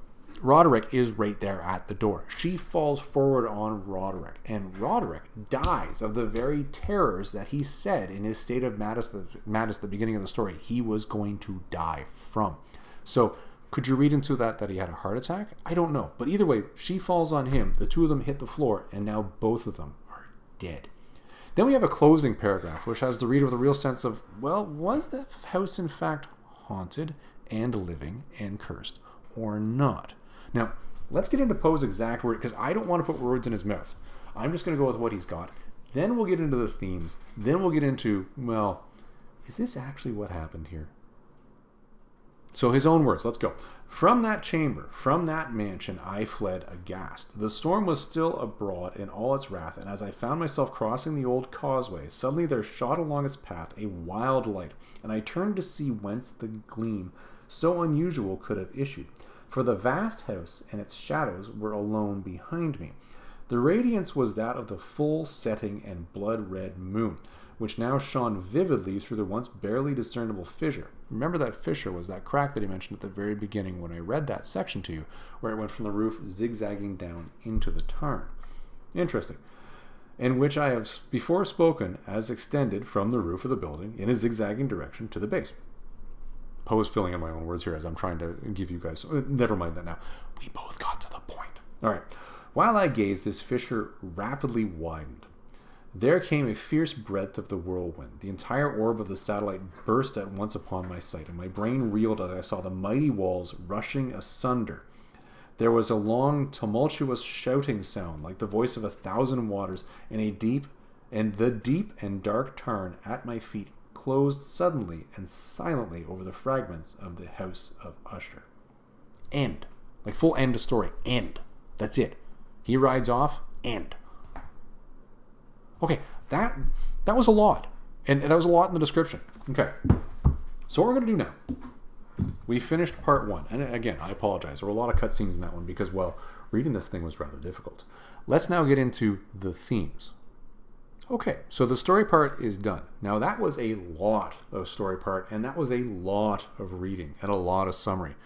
Roderick is right there at the door. She falls forward on Roderick, and Roderick dies of the very terrors that he said in his state of madness at the beginning of the story he was going to die from. So could you read into that he had a heart attack? I don't know. But either way, she falls on him. The two of them hit the floor, and now both of them are dead. Then we have a closing paragraph, which has the reader with a real sense of, well, was the house in fact haunted and living and cursed or not? Now, let's get into Poe's exact word, because I don't want to put words in his mouth. I'm just going to go with what he's got. Then we'll get into the themes. Then we'll get into, well, is this actually what happened here? So his own words, let's go. From that chamber, from that mansion, I fled aghast. The storm was still abroad in all its wrath, and as I found myself crossing the old causeway, suddenly there shot along its path a wild light, and I turned to see whence the gleam so unusual could have issued. for the vast house and its shadows were alone behind me. The radiance was that of the full setting and blood-red moon, which now shone vividly through the once barely discernible fissure. Remember that fissure was that crack that he mentioned at the very beginning when I read that section to you, where it went from the roof zigzagging down into the tarn. Interesting. In which I have before spoken as extended from the roof of the building in a zigzagging direction to the base. Poe is filling in my own words here as I'm trying to give you guys... Never mind that now. We both got to the point. All right. While I gazed, this fissure rapidly widened. There came a fierce breath of the whirlwind. The entire orb of the satellite burst at once upon my sight, and my brain reeled as I saw the mighty walls rushing asunder. There was a long, tumultuous shouting sound, like the voice of 1,000 waters, and the deep and dark tarn at my feet closed suddenly and silently over the fragments of the House of Usher. End. Like full end of story. End. That's it. He rides off. End. Okay, that was a lot. And that was a lot in the description. Okay. So what we're going to do now, we finished part 1. And again, I apologize. There were a lot of cutscenes in that one because, well, reading this thing was rather difficult. Let's now get into the themes. Okay, so the story part is done. Now that was a lot of story part, and that was a lot of reading and a lot of summary.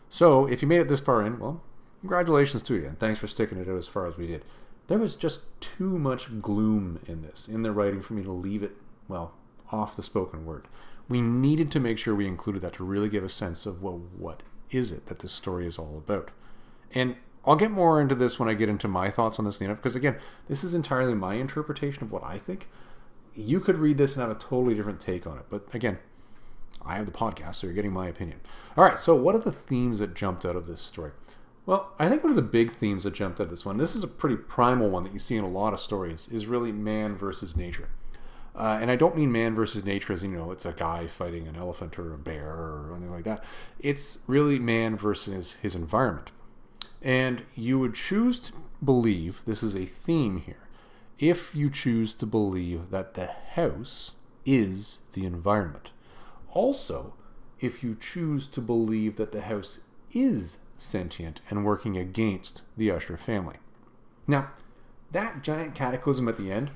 So if you made it this far in, well, congratulations to you, and thanks for sticking it out as far as we did. There was just too much gloom in this, in the writing, for me to leave it, well, off the spoken word. We needed to make sure we included that to really give a sense of, well, what is it that this story is all about? And I'll get more into this when I get into my thoughts on this, because again, this is entirely my interpretation of what I think. You could read this and have a totally different take on it. But again, I have the podcast, so you're getting my opinion. All right, so what are the themes that jumped out of this story? Well, I think one of the big themes that jumped out of this one, this is a pretty primal one that you see in a lot of stories, is really man versus nature. And I don't mean man versus nature as, it's a guy fighting an elephant or a bear or anything like that. It's really man versus his environment. And you would choose to believe, this is a theme here, if you choose to believe that the house is the environment. Also, if you choose to believe that the house is sentient and working against the Usher family. Now, that giant cataclysm at the end,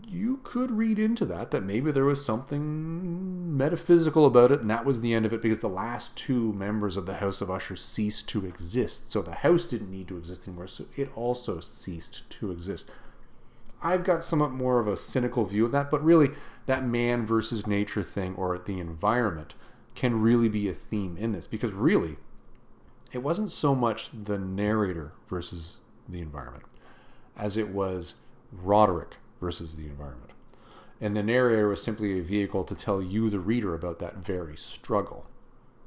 you could read into that maybe there was something metaphysical about it, and that was the end of it because the last 2 members of the House of Usher ceased to exist. So the house didn't need to exist anymore, so it also ceased to exist. I've got somewhat more of a cynical view of that, but really that man versus nature thing, or the environment, can really be a theme in this, because really it wasn't so much the narrator versus the environment as it was Roderick versus the environment. And the narrator was simply a vehicle to tell you, the reader, about that very struggle.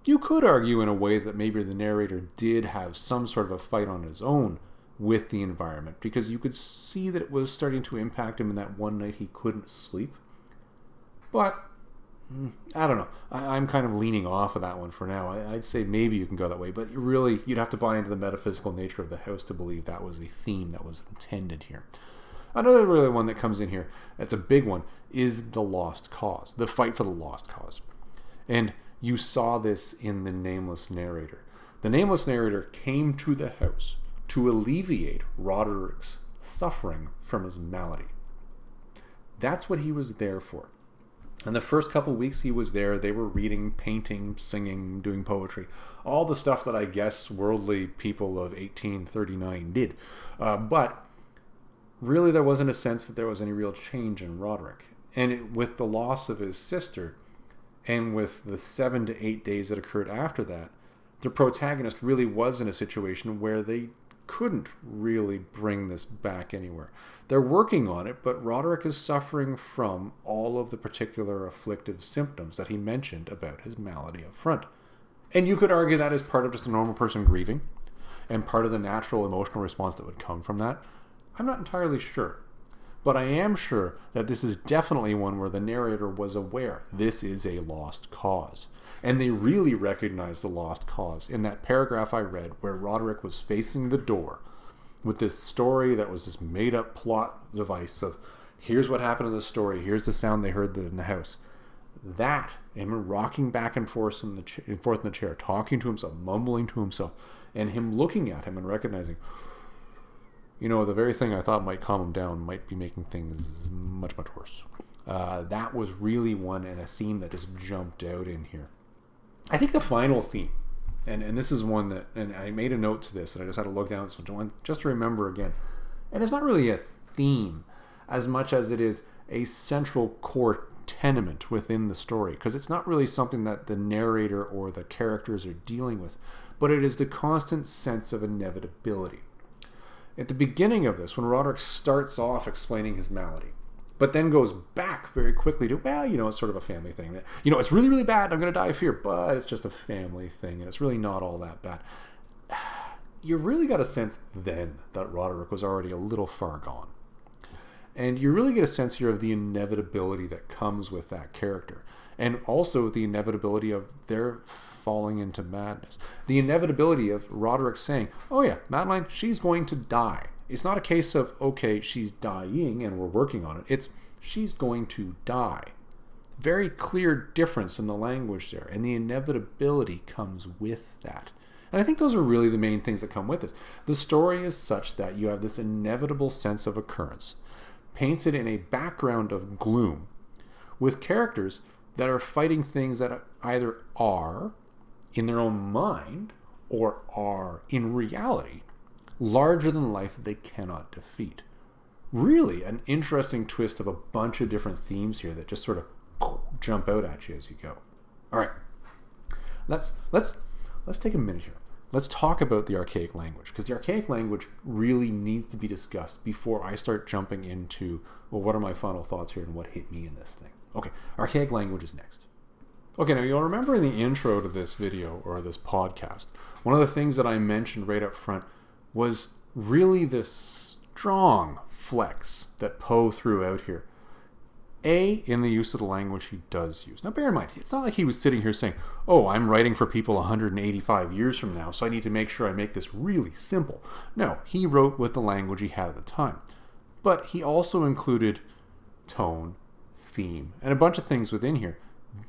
You could argue in a way that maybe the narrator did have some sort of a fight on his own with the environment, because you could see that it was starting to impact him in that one night he couldn't sleep. But I don't know. I'm kind of leaning off of that one for now. I'd say maybe you can go that way, but really you'd have to buy into the metaphysical nature of the house to believe that was a theme that was intended here. Another really one that comes in here, that's a big one, is the lost cause, the fight for the lost cause. And you saw this in the nameless narrator. The nameless narrator came to the house to alleviate Roderick's suffering from his malady. That's what he was there for. And the first couple weeks he was there, they were reading, painting, singing, doing poetry. All the stuff that I guess worldly people of 1839 did. But really there wasn't a sense that there was any real change in Roderick. And with the loss of his sister, and with the 7 to 8 days that occurred after that, the protagonist really was in a situation where they couldn't really bring this back anywhere. They're working on it, but Roderick is suffering from all of the particular afflictive symptoms that he mentioned about his malady up front. And you could argue that is part of just a normal person grieving, and part of the natural emotional response that would come from that. I'm not entirely sure. But I am sure that this is definitely one where the narrator was aware this is a lost cause. And they really recognized the lost cause in that paragraph I read where Roderick was facing the door with this story that was this made-up plot device of here's what happened in the story, here's the sound they heard in the house. that, him rocking back and forth in the chair, talking to himself, mumbling to himself, and him looking at him and recognizing, the very thing I thought might calm him down might be making things much, much worse. That was really one and a theme that just jumped out in here. I think the final theme, and this is one that, and I made a note to this, and I just had to look down at this one just to remember again. And it's not really a theme as much as it is a central core tenement within the story, because it's not really something that the narrator or the characters are dealing with, but it is the constant sense of inevitability. At the beginning of this, when Roderick starts off explaining his malady, but then goes back very quickly to, it's sort of a family thing. It's really, really bad. I'm going to die of fear, but it's just a family thing, and it's really not all that bad. You really got a sense then that Roderick was already a little far gone. And you really get a sense here of the inevitability that comes with that character. And also the inevitability of their falling into madness. The inevitability of Roderick saying, oh yeah, Madeline, she's going to die. It's not a case of, okay, she's dying and we're working on it. It's, she's going to die. Very clear difference in the language there. And the inevitability comes with that. And I think those are really the main things that come with this. The story is such that you have this inevitable sense of occurrence, paints it in a background of gloom, with characters that are fighting things that either are, in their own mind, or are, in reality, larger than life that they cannot defeat. Really an interesting twist of a bunch of different themes here that just sort of jump out at you as you go. All right, let's take a minute here. Let's talk about the archaic language, because the archaic language really needs to be discussed before I start jumping into, well, what are my final thoughts here and what hit me in this thing? Okay, archaic language is next. Okay, now you'll remember in the intro to this video or this podcast, one of the things that I mentioned right up front was really this strong flex that Poe threw out here. In the use of the language he does use. Now bear in mind, it's not like he was sitting here saying, oh, I'm writing for people 185 years from now, so I need to make sure I make this really simple. No, he wrote with the language he had at the time. But he also included tone, theme, and a bunch of things within here.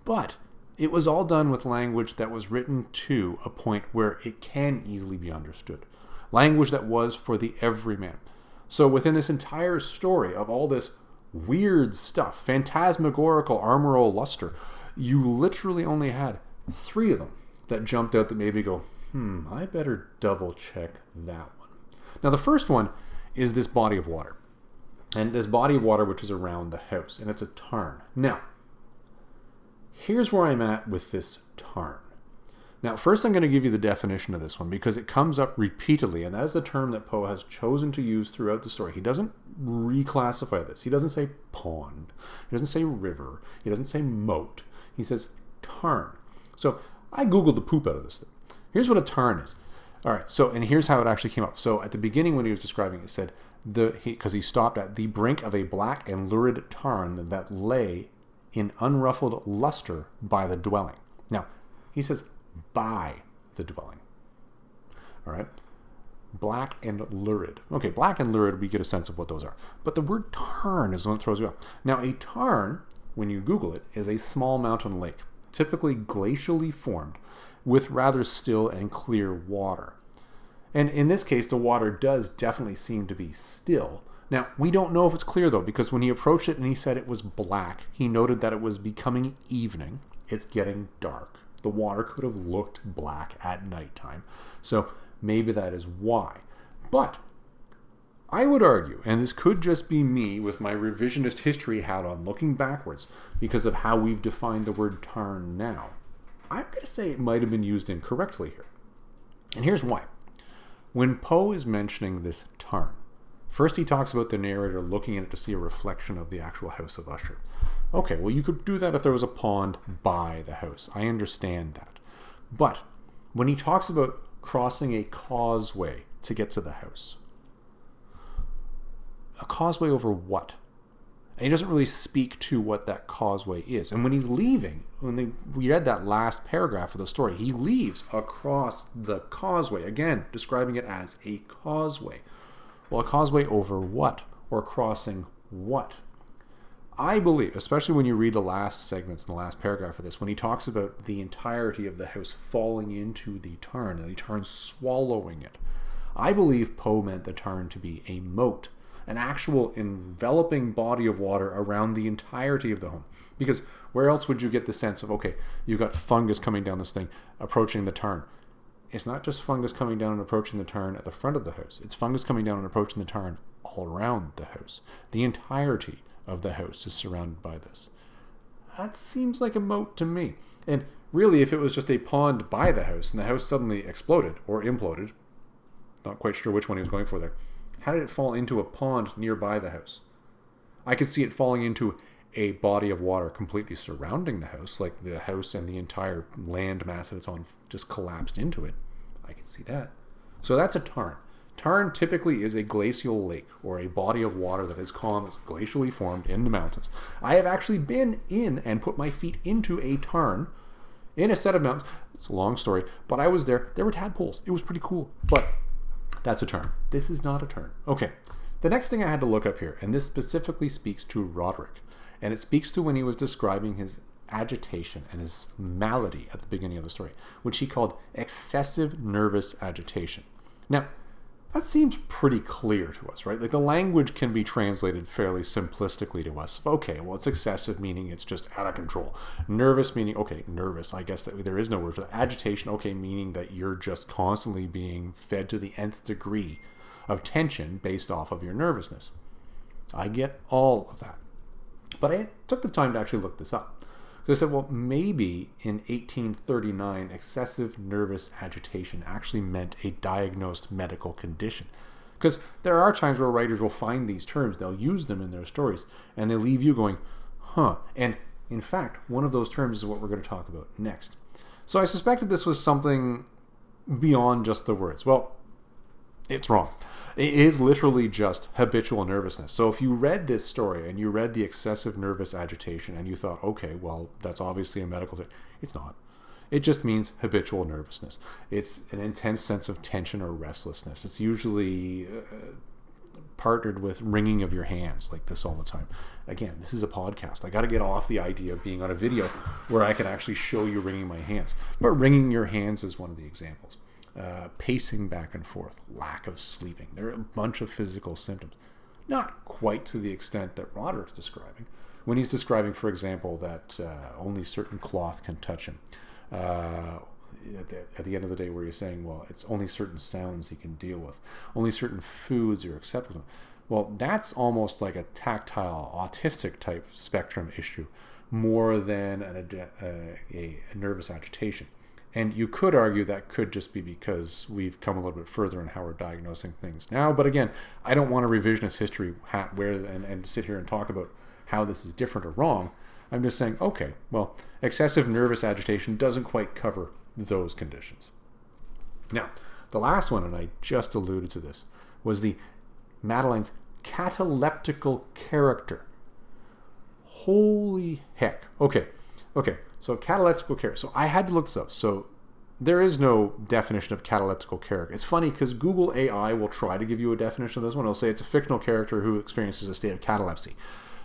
But it was all done with language that was written to a point where it can easily be understood. Language that was for the everyman. So within this entire story of all this weird stuff, phantasmagorical armoral luster, you literally only had 3 of them that jumped out that made me go, I better double check that one. Now the first one is this body of water. And this body of water which is around the house, and it's a tarn. Now, here's where I'm at with this tarn. Now, first I'm going to give you the definition of this one because it comes up repeatedly, and that is the term that Poe has chosen to use throughout the story. He doesn't reclassify this. He doesn't say pond. He doesn't say river. He doesn't say moat. He says tarn. So I Googled the poop out of this thing. Here's what a tarn is. All right, so, and here's how it actually came up. So at the beginning when he was describing it, it said, because he stopped at the brink of a black and lurid tarn that lay in unruffled luster by the dwelling. Now, he says, by the dwelling. All right. Black and lurid. Okay, black and lurid, we get a sense of what those are. But the word tarn is the one that throws you off. Now, a tarn, when you Google it, is a small mountain lake, typically glacially formed, with rather still and clear water. And in this case, the water does definitely seem to be still. Now, we don't know if it's clear, though, because when he approached it and he said it was black, he noted that it was becoming evening. It's getting dark. The water could have looked black at nighttime. So maybe that is why. But I would argue, and this could just be me with my revisionist history hat on looking backwards because of how we've defined the word tarn now, I'm going to say it might have been used incorrectly here. And here's why. When Poe is mentioning this tarn, first he talks about the narrator looking at it to see a reflection of the actual House of Usher. Okay, well, you could do that if there was a pond by the house. I understand that. But when he talks about crossing a causeway to get to the house, a causeway over what? And he doesn't really speak to what that causeway is. And when he's leaving, we read that last paragraph of the story, he leaves across the causeway, again, describing it as a causeway. Well, a causeway over what? Or crossing what? I believe, especially when you read the last segments in the last paragraph of this, when he talks about the entirety of the house falling into the tarn, and the tarn swallowing it, I believe Poe meant the tarn to be a moat, an actual enveloping body of water around the entirety of the home. Because where else would you get the sense of, okay, you've got fungus coming down this thing, approaching the tarn? It's not just fungus coming down and approaching the tarn at the front of the house. It's fungus coming down and approaching the tarn all around the house. The entirety of the house is surrounded by this. That seems like a moat to me. And really, if it was just a pond by the house and the house suddenly exploded or imploded, not quite sure which one he was going for there, how did it fall into a pond nearby the house? I could see it falling into a body of water completely surrounding the house, like the house and the entire land mass that it's on just collapsed into it. I can see that. So that's a tarn. Tarn typically is a glacial lake or a body of water that is glacially formed in the mountains. I have actually been in and put my feet into a tarn in a set of mountains. It's a long story, but I was there. There were tadpoles. It was pretty cool, but that's a tarn. This is not a tarn. Okay, the next thing I had to look up here, and this specifically speaks to Roderick, and it speaks to when he was describing his agitation and his malady at the beginning of the story, which he called excessive nervous agitation. Now, that seems pretty clear to us, right? Like the language can be translated fairly simplistically to us. Okay, well, it's excessive, meaning it's just out of control. Nervous, meaning, okay, nervous. I guess that there is no word for that. Agitation, okay, meaning that you're just constantly being fed to the nth degree of tension based off of your nervousness. I get all of that. But I took the time to actually look this up. So I said, well, maybe in 1839, excessive nervous agitation actually meant a diagnosed medical condition. Because there are times where writers will find these terms, they'll use them in their stories, and they leave you going, huh. And in fact, one of those terms is what we're going to talk about next. So I suspected this was something beyond just the words. Well, it's wrong. It is literally just habitual nervousness. So if you read this story and you read the excessive nervous agitation and you thought, okay, well, that's obviously a medical thing. It's not. It just means habitual nervousness. It's an intense sense of tension or restlessness. It's usually partnered with wringing of your hands like this all the time. Again, this is a podcast. I got to get off the idea of being on a video where I can actually show you wringing my hands. But wringing your hands is one of the examples. Pacing back and forth, lack of sleeping. There are a bunch of physical symptoms. Not quite to the extent that Roderick's describing. When he's describing, for example, that only certain cloth can touch him. At the end of the day where he's saying, well, it's only certain sounds he can deal with. Only certain foods are acceptable. Well, that's almost like a tactile, autistic type spectrum issue more than a nervous agitation. And you could argue that could just be because we've come a little bit further in how we're diagnosing things now. But again, I don't want a revisionist history hat wear and sit here and talk about how this is different or wrong. I'm just saying, okay, well, excessive nervous agitation doesn't quite cover those conditions. Now, the last one, and I just alluded to this, was the Madeline's cataleptical character. Holy heck. Okay, so cataleptical character. So I had to look this up. So there is no definition of cataleptical character. It's funny because Google AI will try to give you a definition of this one. It'll say it's a fictional character who experiences a state of catalepsy,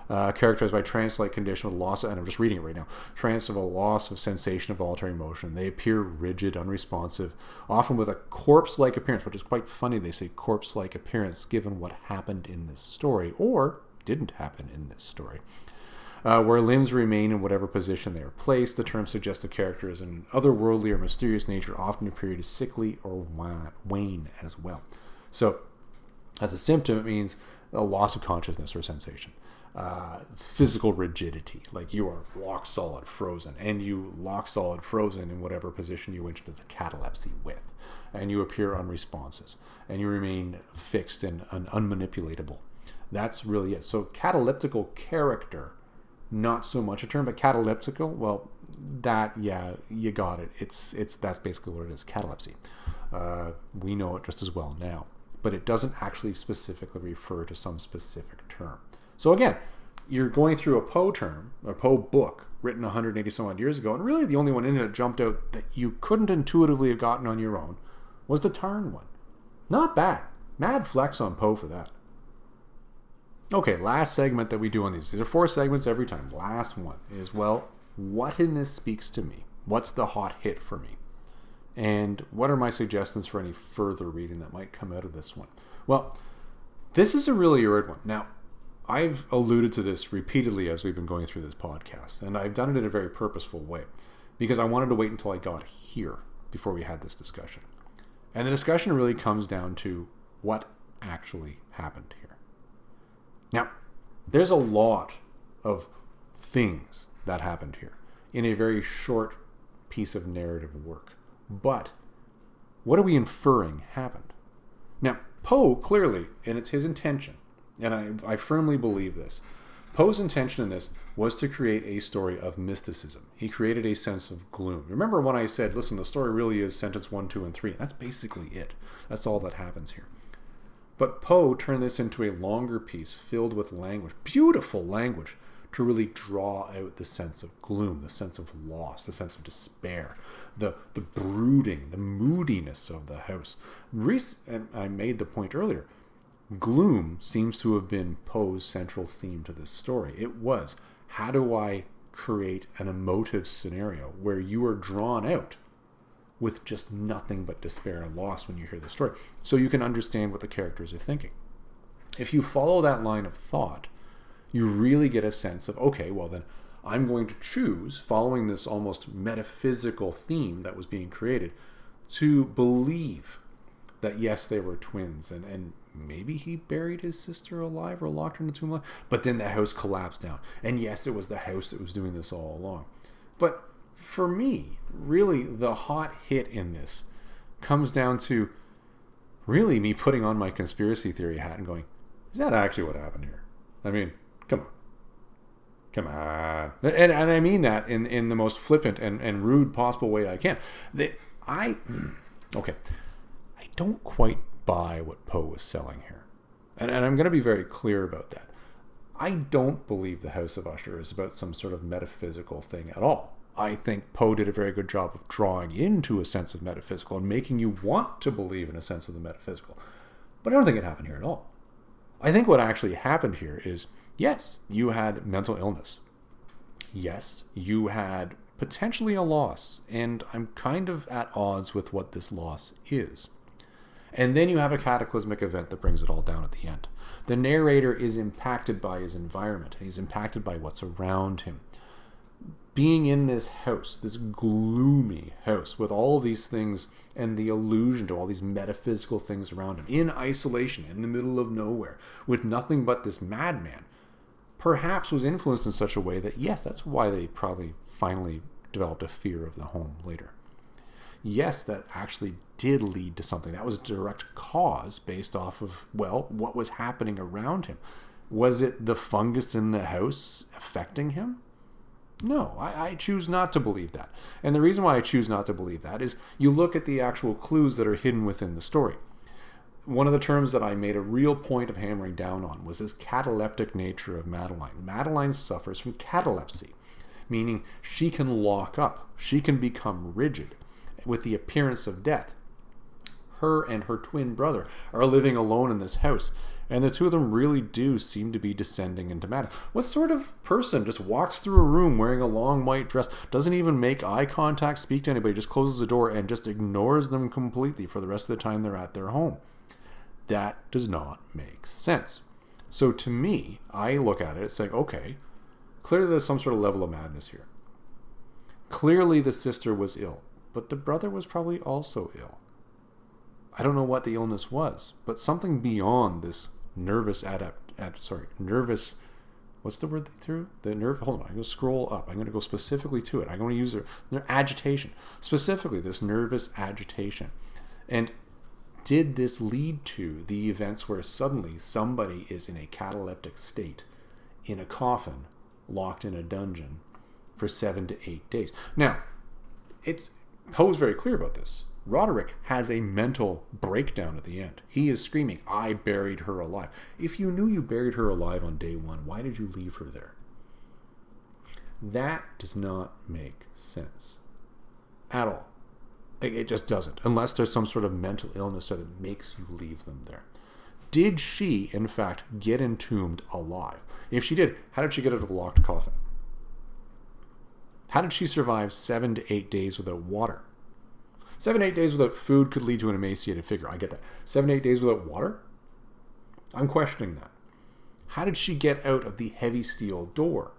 characterized by trance-like condition with loss of, and I'm just reading it right now, trance of a loss of sensation of voluntary motion. They appear rigid, unresponsive, often with a corpse-like appearance, which is quite funny. They say corpse-like appearance given what happened in this story, or didn't happen in this story. Where limbs remain in whatever position they are placed. The term suggests the character is an otherworldly or mysterious nature, often appearing to sickly or wane as well. So, as a symptom, it means a loss of consciousness or sensation. Physical rigidity, like you are lock solid frozen, and you lock solid frozen in whatever position you went into the catalepsy with, and you appear unresponsive, and you remain fixed and unmanipulatable. That's really it. So, cataleptical character. Not so much a term, but cataleptical, well, that, yeah, you got it. That's basically what it is, catalepsy. We know it just as well now, but it doesn't actually specifically refer to some specific term. So again, you're going through a Poe term, a Poe book, written 180 some odd years ago, and really the only one in it that jumped out that you couldn't intuitively have gotten on your own was the Tarn one. Not bad. Mad flex on Poe for that. Okay, last segment that we do on these. These are 4 segments every time. Last one is, well, what in this speaks to me? What's the hot hit for me? And what are my suggestions for any further reading that might come out of this one? Well, this is a really weird one. Now, I've alluded to this repeatedly as we've been going through this podcast, and I've done it in a very purposeful way because I wanted to wait until I got here before we had this discussion. And the discussion really comes down to what actually happened here. Now, there's a lot of things that happened here in a very short piece of narrative work. But what are we inferring happened? Now, Poe clearly, and it's his intention, and I firmly believe this, Poe's intention in this was to create a story of mysticism. He created a sense of gloom. Remember when I said, listen, the story really is sentence 1, 2, and 3. That's basically it. That's all that happens here. But Poe turned this into a longer piece filled with language, beautiful language, to really draw out the sense of gloom, the sense of loss, the sense of despair, the brooding, the moodiness of the house. And I made the point earlier, gloom seems to have been Poe's central theme to this story. It was, how do I create an emotive scenario where you are drawn out with just nothing but despair and loss when you hear the story, so you can understand what the characters are thinking. If you follow that line of thought, you really get a sense of, okay, well then, I'm going to choose, following this almost metaphysical theme that was being created, to believe that yes, they were twins, and maybe he buried his sister alive or locked her in the tomb alive, but then the house collapsed down. And yes, it was the house that was doing this all along. But for me, really, the hot hit in this comes down to really me putting on my conspiracy theory hat and going, is that actually what happened here? I mean, come on. Come on. And I mean that in the most flippant and rude possible way I can. I don't quite buy what Poe was selling here. And I'm going to be very clear about that. I don't believe the House of Usher is about some sort of metaphysical thing at all. I think Poe did a very good job of drawing into a sense of metaphysical and making you want to believe in a sense of the metaphysical. But I don't think it happened here at all. I think what actually happened here is, yes, you had mental illness. Yes, you had potentially a loss, and I'm kind of at odds with what this loss is. And then you have a cataclysmic event that brings it all down at the end. The narrator is impacted by his environment. He's impacted by what's around him. Being in this house, this gloomy house, with all these things and the allusion to all these metaphysical things around him, in isolation, in the middle of nowhere, with nothing but this madman, perhaps was influenced in such a way that, yes, that's why they probably finally developed a fear of the home later. Yes, that actually did lead to something. That was a direct cause based off of, well, what was happening around him. Was it the fungus in the house affecting him? No, I choose not to believe that. And the reason why I choose not to believe that is you look at the actual clues that are hidden within the story. One of the terms that I made a real point of hammering down on was this cataleptic nature of Madeline. Madeline suffers from catalepsy, meaning she can lock up, she can become rigid with the appearance of death. Her and her twin brother are living alone in this house, and the two of them really do seem to be descending into madness. What sort of person just walks through a room wearing a long white dress, doesn't even make eye contact, speak to anybody, just closes the door and just ignores them completely for the rest of the time they're at their home? That does not make sense. So to me, I look at it saying, okay, clearly there's some sort of level of madness here. Clearly the sister was ill, but the brother was probably also ill. I don't know what the illness was, but something beyond this nervous what's the word they threw? The nerve, hold on, I'm going to scroll up. I'm going to go specifically to it. I'm going to use their agitation. Specifically, this nervous agitation. And did this lead to the events where suddenly somebody is in a cataleptic state, in a coffin, locked in a dungeon for 7 to 8 days? Now, Poe's very clear about this. Roderick has a mental breakdown at the end. He is screaming, I buried her alive. If you knew you buried her alive on day 1, why did you leave her there? That does not make sense at all. It just doesn't, unless there's some sort of mental illness that makes you leave them there. Did she, in fact, get entombed alive? If she did, how did she get out of a locked coffin? How did she survive 7 to 8 days without water? 7 to 8 days without food could lead to an emaciated figure. I get that. 7 to 8 days without water? I'm questioning that. How did she get out of the heavy steel door?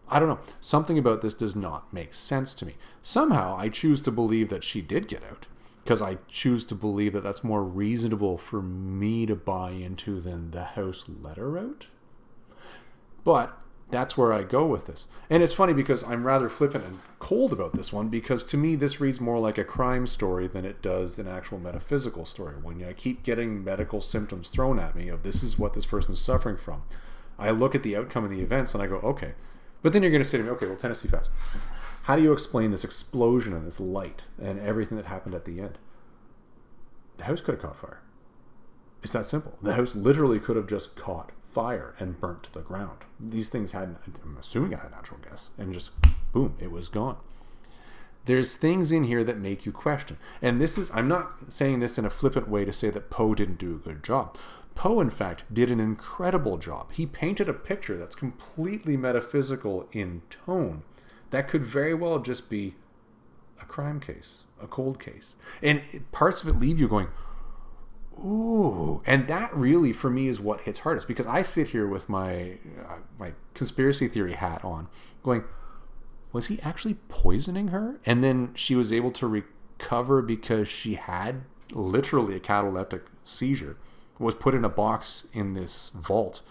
I don't know. Something about this does not make sense to me. Somehow, I choose to believe that she did get out, because I choose to believe that that's more reasonable for me to buy into than the house let her out. But that's where I go with this. And it's funny because I'm rather flippant and cold about this one, because to me this reads more like a crime story than it does an actual metaphysical story. When I keep getting medical symptoms thrown at me of this is what this person's suffering from, I look at the outcome of the events and I go, okay. But then you're going to say to me, okay, well, Tennessee Fast, how do you explain this explosion and this light and everything that happened at the end? The house could have caught fire. It's that simple. The house literally could have just caught fire and burnt to the ground. These things had, I'm assuming it had natural gas, and just boom, it was gone. There's things in here that make you question. And this is, I'm not saying this in a flippant way to say that Poe didn't do a good job. Poe, in fact, did an incredible job. He painted a picture that's completely metaphysical in tone that could very well just be a crime case, a cold case. And parts of it leave you going, ooh. And that really, for me, is what hits hardest, because I sit here with my conspiracy theory hat on going, was he actually poisoning her? And then she was able to recover because she had literally a cataleptic seizure, was put in a box in this vault,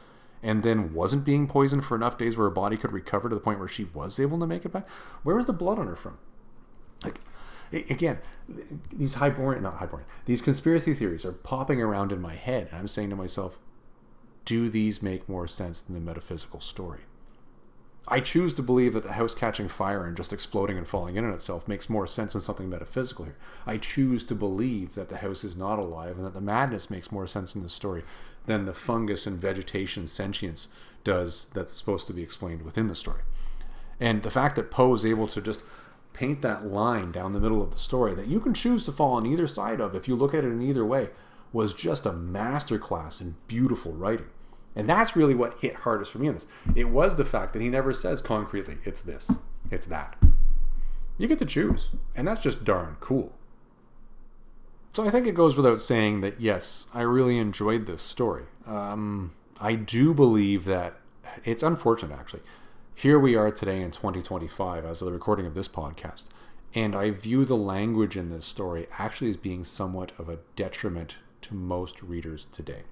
and then wasn't being poisoned for enough days where her body could recover to the point where she was able to make it back. Where was the blood on her from? Like, again, these these conspiracy theories are popping around in my head, and I'm saying to myself, do these make more sense than the metaphysical story? I choose to believe that the house catching fire and just exploding and falling in on itself makes more sense than something metaphysical here. I choose to believe that the house is not alive and that the madness makes more sense in the story than the fungus and vegetation sentience does that's supposed to be explained within the story. And the fact that Poe is able to just paint that line down the middle of the story that you can choose to fall on either side of if you look at it in either way was just a masterclass in beautiful writing. And that's really what hit hardest for me in this. It was the fact that he never says concretely, it's this, it's that. You get to choose. And that's just darn cool. So I think it goes without saying that, yes, I really enjoyed this story. I do believe that it's unfortunate, actually. Here we are today in 2025 as of the recording of this podcast. And I view the language in this story actually as being somewhat of a detriment to most readers today.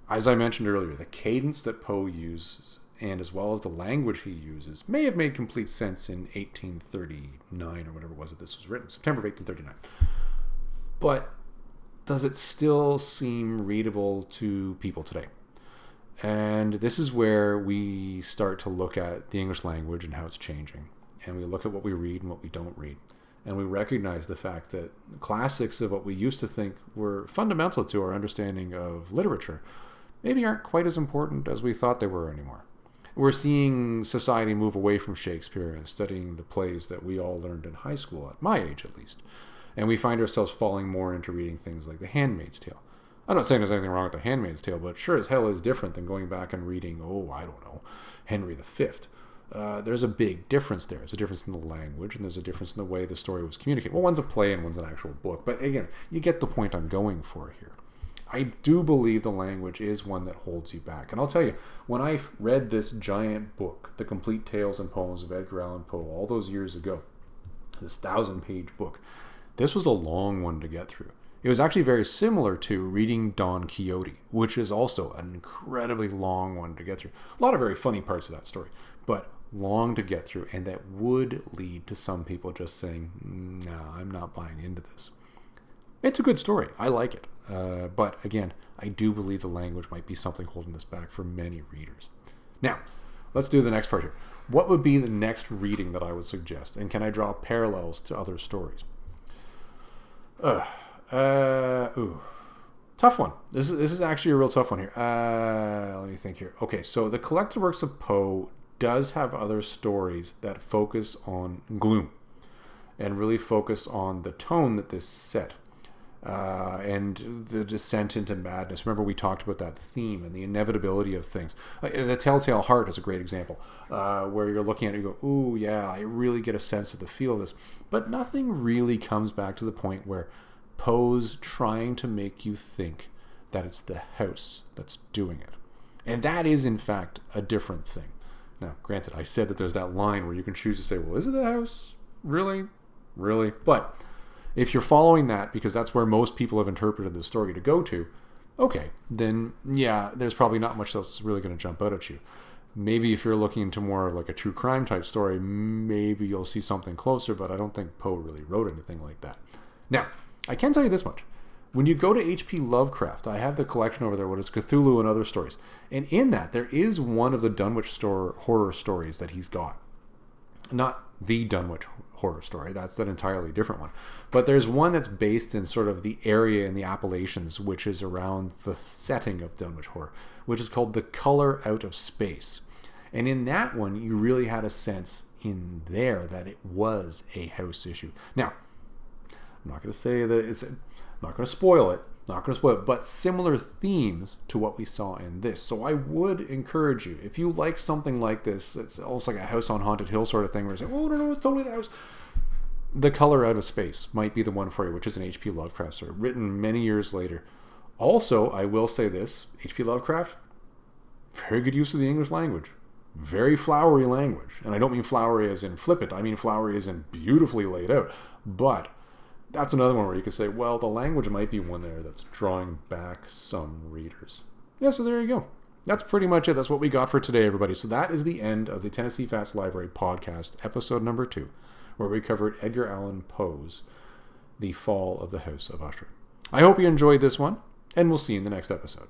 As I mentioned earlier, the cadence that Poe uses, and as well as the language he uses, may have made complete sense in 1839 or whatever it was that this was written, September of 1839. But does it still seem readable to people today? And this is where we start to look at the English language and how it's changing. And we look at what we read and what we don't read. And we recognize the fact that the classics of what we used to think were fundamental to our understanding of literature maybe aren't quite as important as we thought they were anymore. We're seeing society move away from Shakespeare and studying the plays that we all learned in high school, at my age at least. And we find ourselves falling more into reading things like The Handmaid's Tale. I'm not saying there's anything wrong with The Handmaid's Tale, but sure as hell is different than going back and reading, Henry V. There's a big difference there. There's a difference in the language, and there's a difference in the way the story was communicated. Well, one's a play and one's an actual book. But again, you get the point I'm going for here. I do believe the language is one that holds you back. And I'll tell you, when I read this giant book, The Complete Tales and Poems of Edgar Allan Poe, all those years ago, this 1,000-page book, this was a long one to get through. It was actually very similar to reading Don Quixote, which is also an incredibly long one to get through. A lot of very funny parts of that story, but long to get through, and that would lead to some people just saying, no, I'm not buying into this. It's a good story. I like it. But again, I do believe the language might be something holding this back for many readers. Now, let's do the next part here. What would be the next reading that I would suggest? And can I draw parallels to other stories? Tough one. This is actually a real tough one here. Let me think here. Okay, so the collected works of Poe does have other stories that focus on gloom and really focus on the tone that this set. and the descent into madness. Remember, we talked about that theme and the inevitability of things. The Telltale Heart is a great example, where you're looking at it and you go, ooh, yeah, I really get a sense of the feel of this. But nothing really comes back to the point where Poe's trying to make you think that it's the house that's doing it. And that is, in fact, a different thing. Now, granted, I said that there's that line where you can choose to say, well, is it the house? Really? Really? But if you're following that, because that's where most people have interpreted the story to go to, okay, then yeah, there's probably not much else that's really going to jump out at you. Maybe if you're looking into more of like a true crime type story, maybe you'll see something closer, but I don't think Poe really wrote anything like that. Now, I can tell you this much. When you go to H.P. Lovecraft, I have the collection over there, what is Cthulhu and other stories. And in that, there is one of the Dunwich horror stories that he's got. Not the Dunwich horror story, that's an entirely different one. But there's one that's based in sort of the area in the Appalachians, which is around the setting of Dunwich horror, which is called The Color Out of Space. And in that one, you really had a sense in there that it was a house issue. Now, I'm not going to say that it's... I'm not going to spoil it, but similar themes to what we saw in this. So I would encourage you, if you like something like this, it's almost like a House on Haunted Hill sort of thing, where you say, oh, no, it's totally the house. The Color Out of Space might be the one for you, which is an H.P. Lovecraft story, written many years later. Also, I will say this, H.P. Lovecraft, very good use of the English language. Very flowery language. And I don't mean flowery as in flippant, I mean flowery as in beautifully laid out. But that's another one where you could say, well, the language might be one there that's drawing back some readers. Yeah, so there you go. That's pretty much it. That's what we got for today, everybody. So that is the end of the Tennessee Fast Library podcast, episode number 2, where we covered Edgar Allan Poe's The Fall of the House of Usher. I hope you enjoyed this one, and we'll see you in the next episode.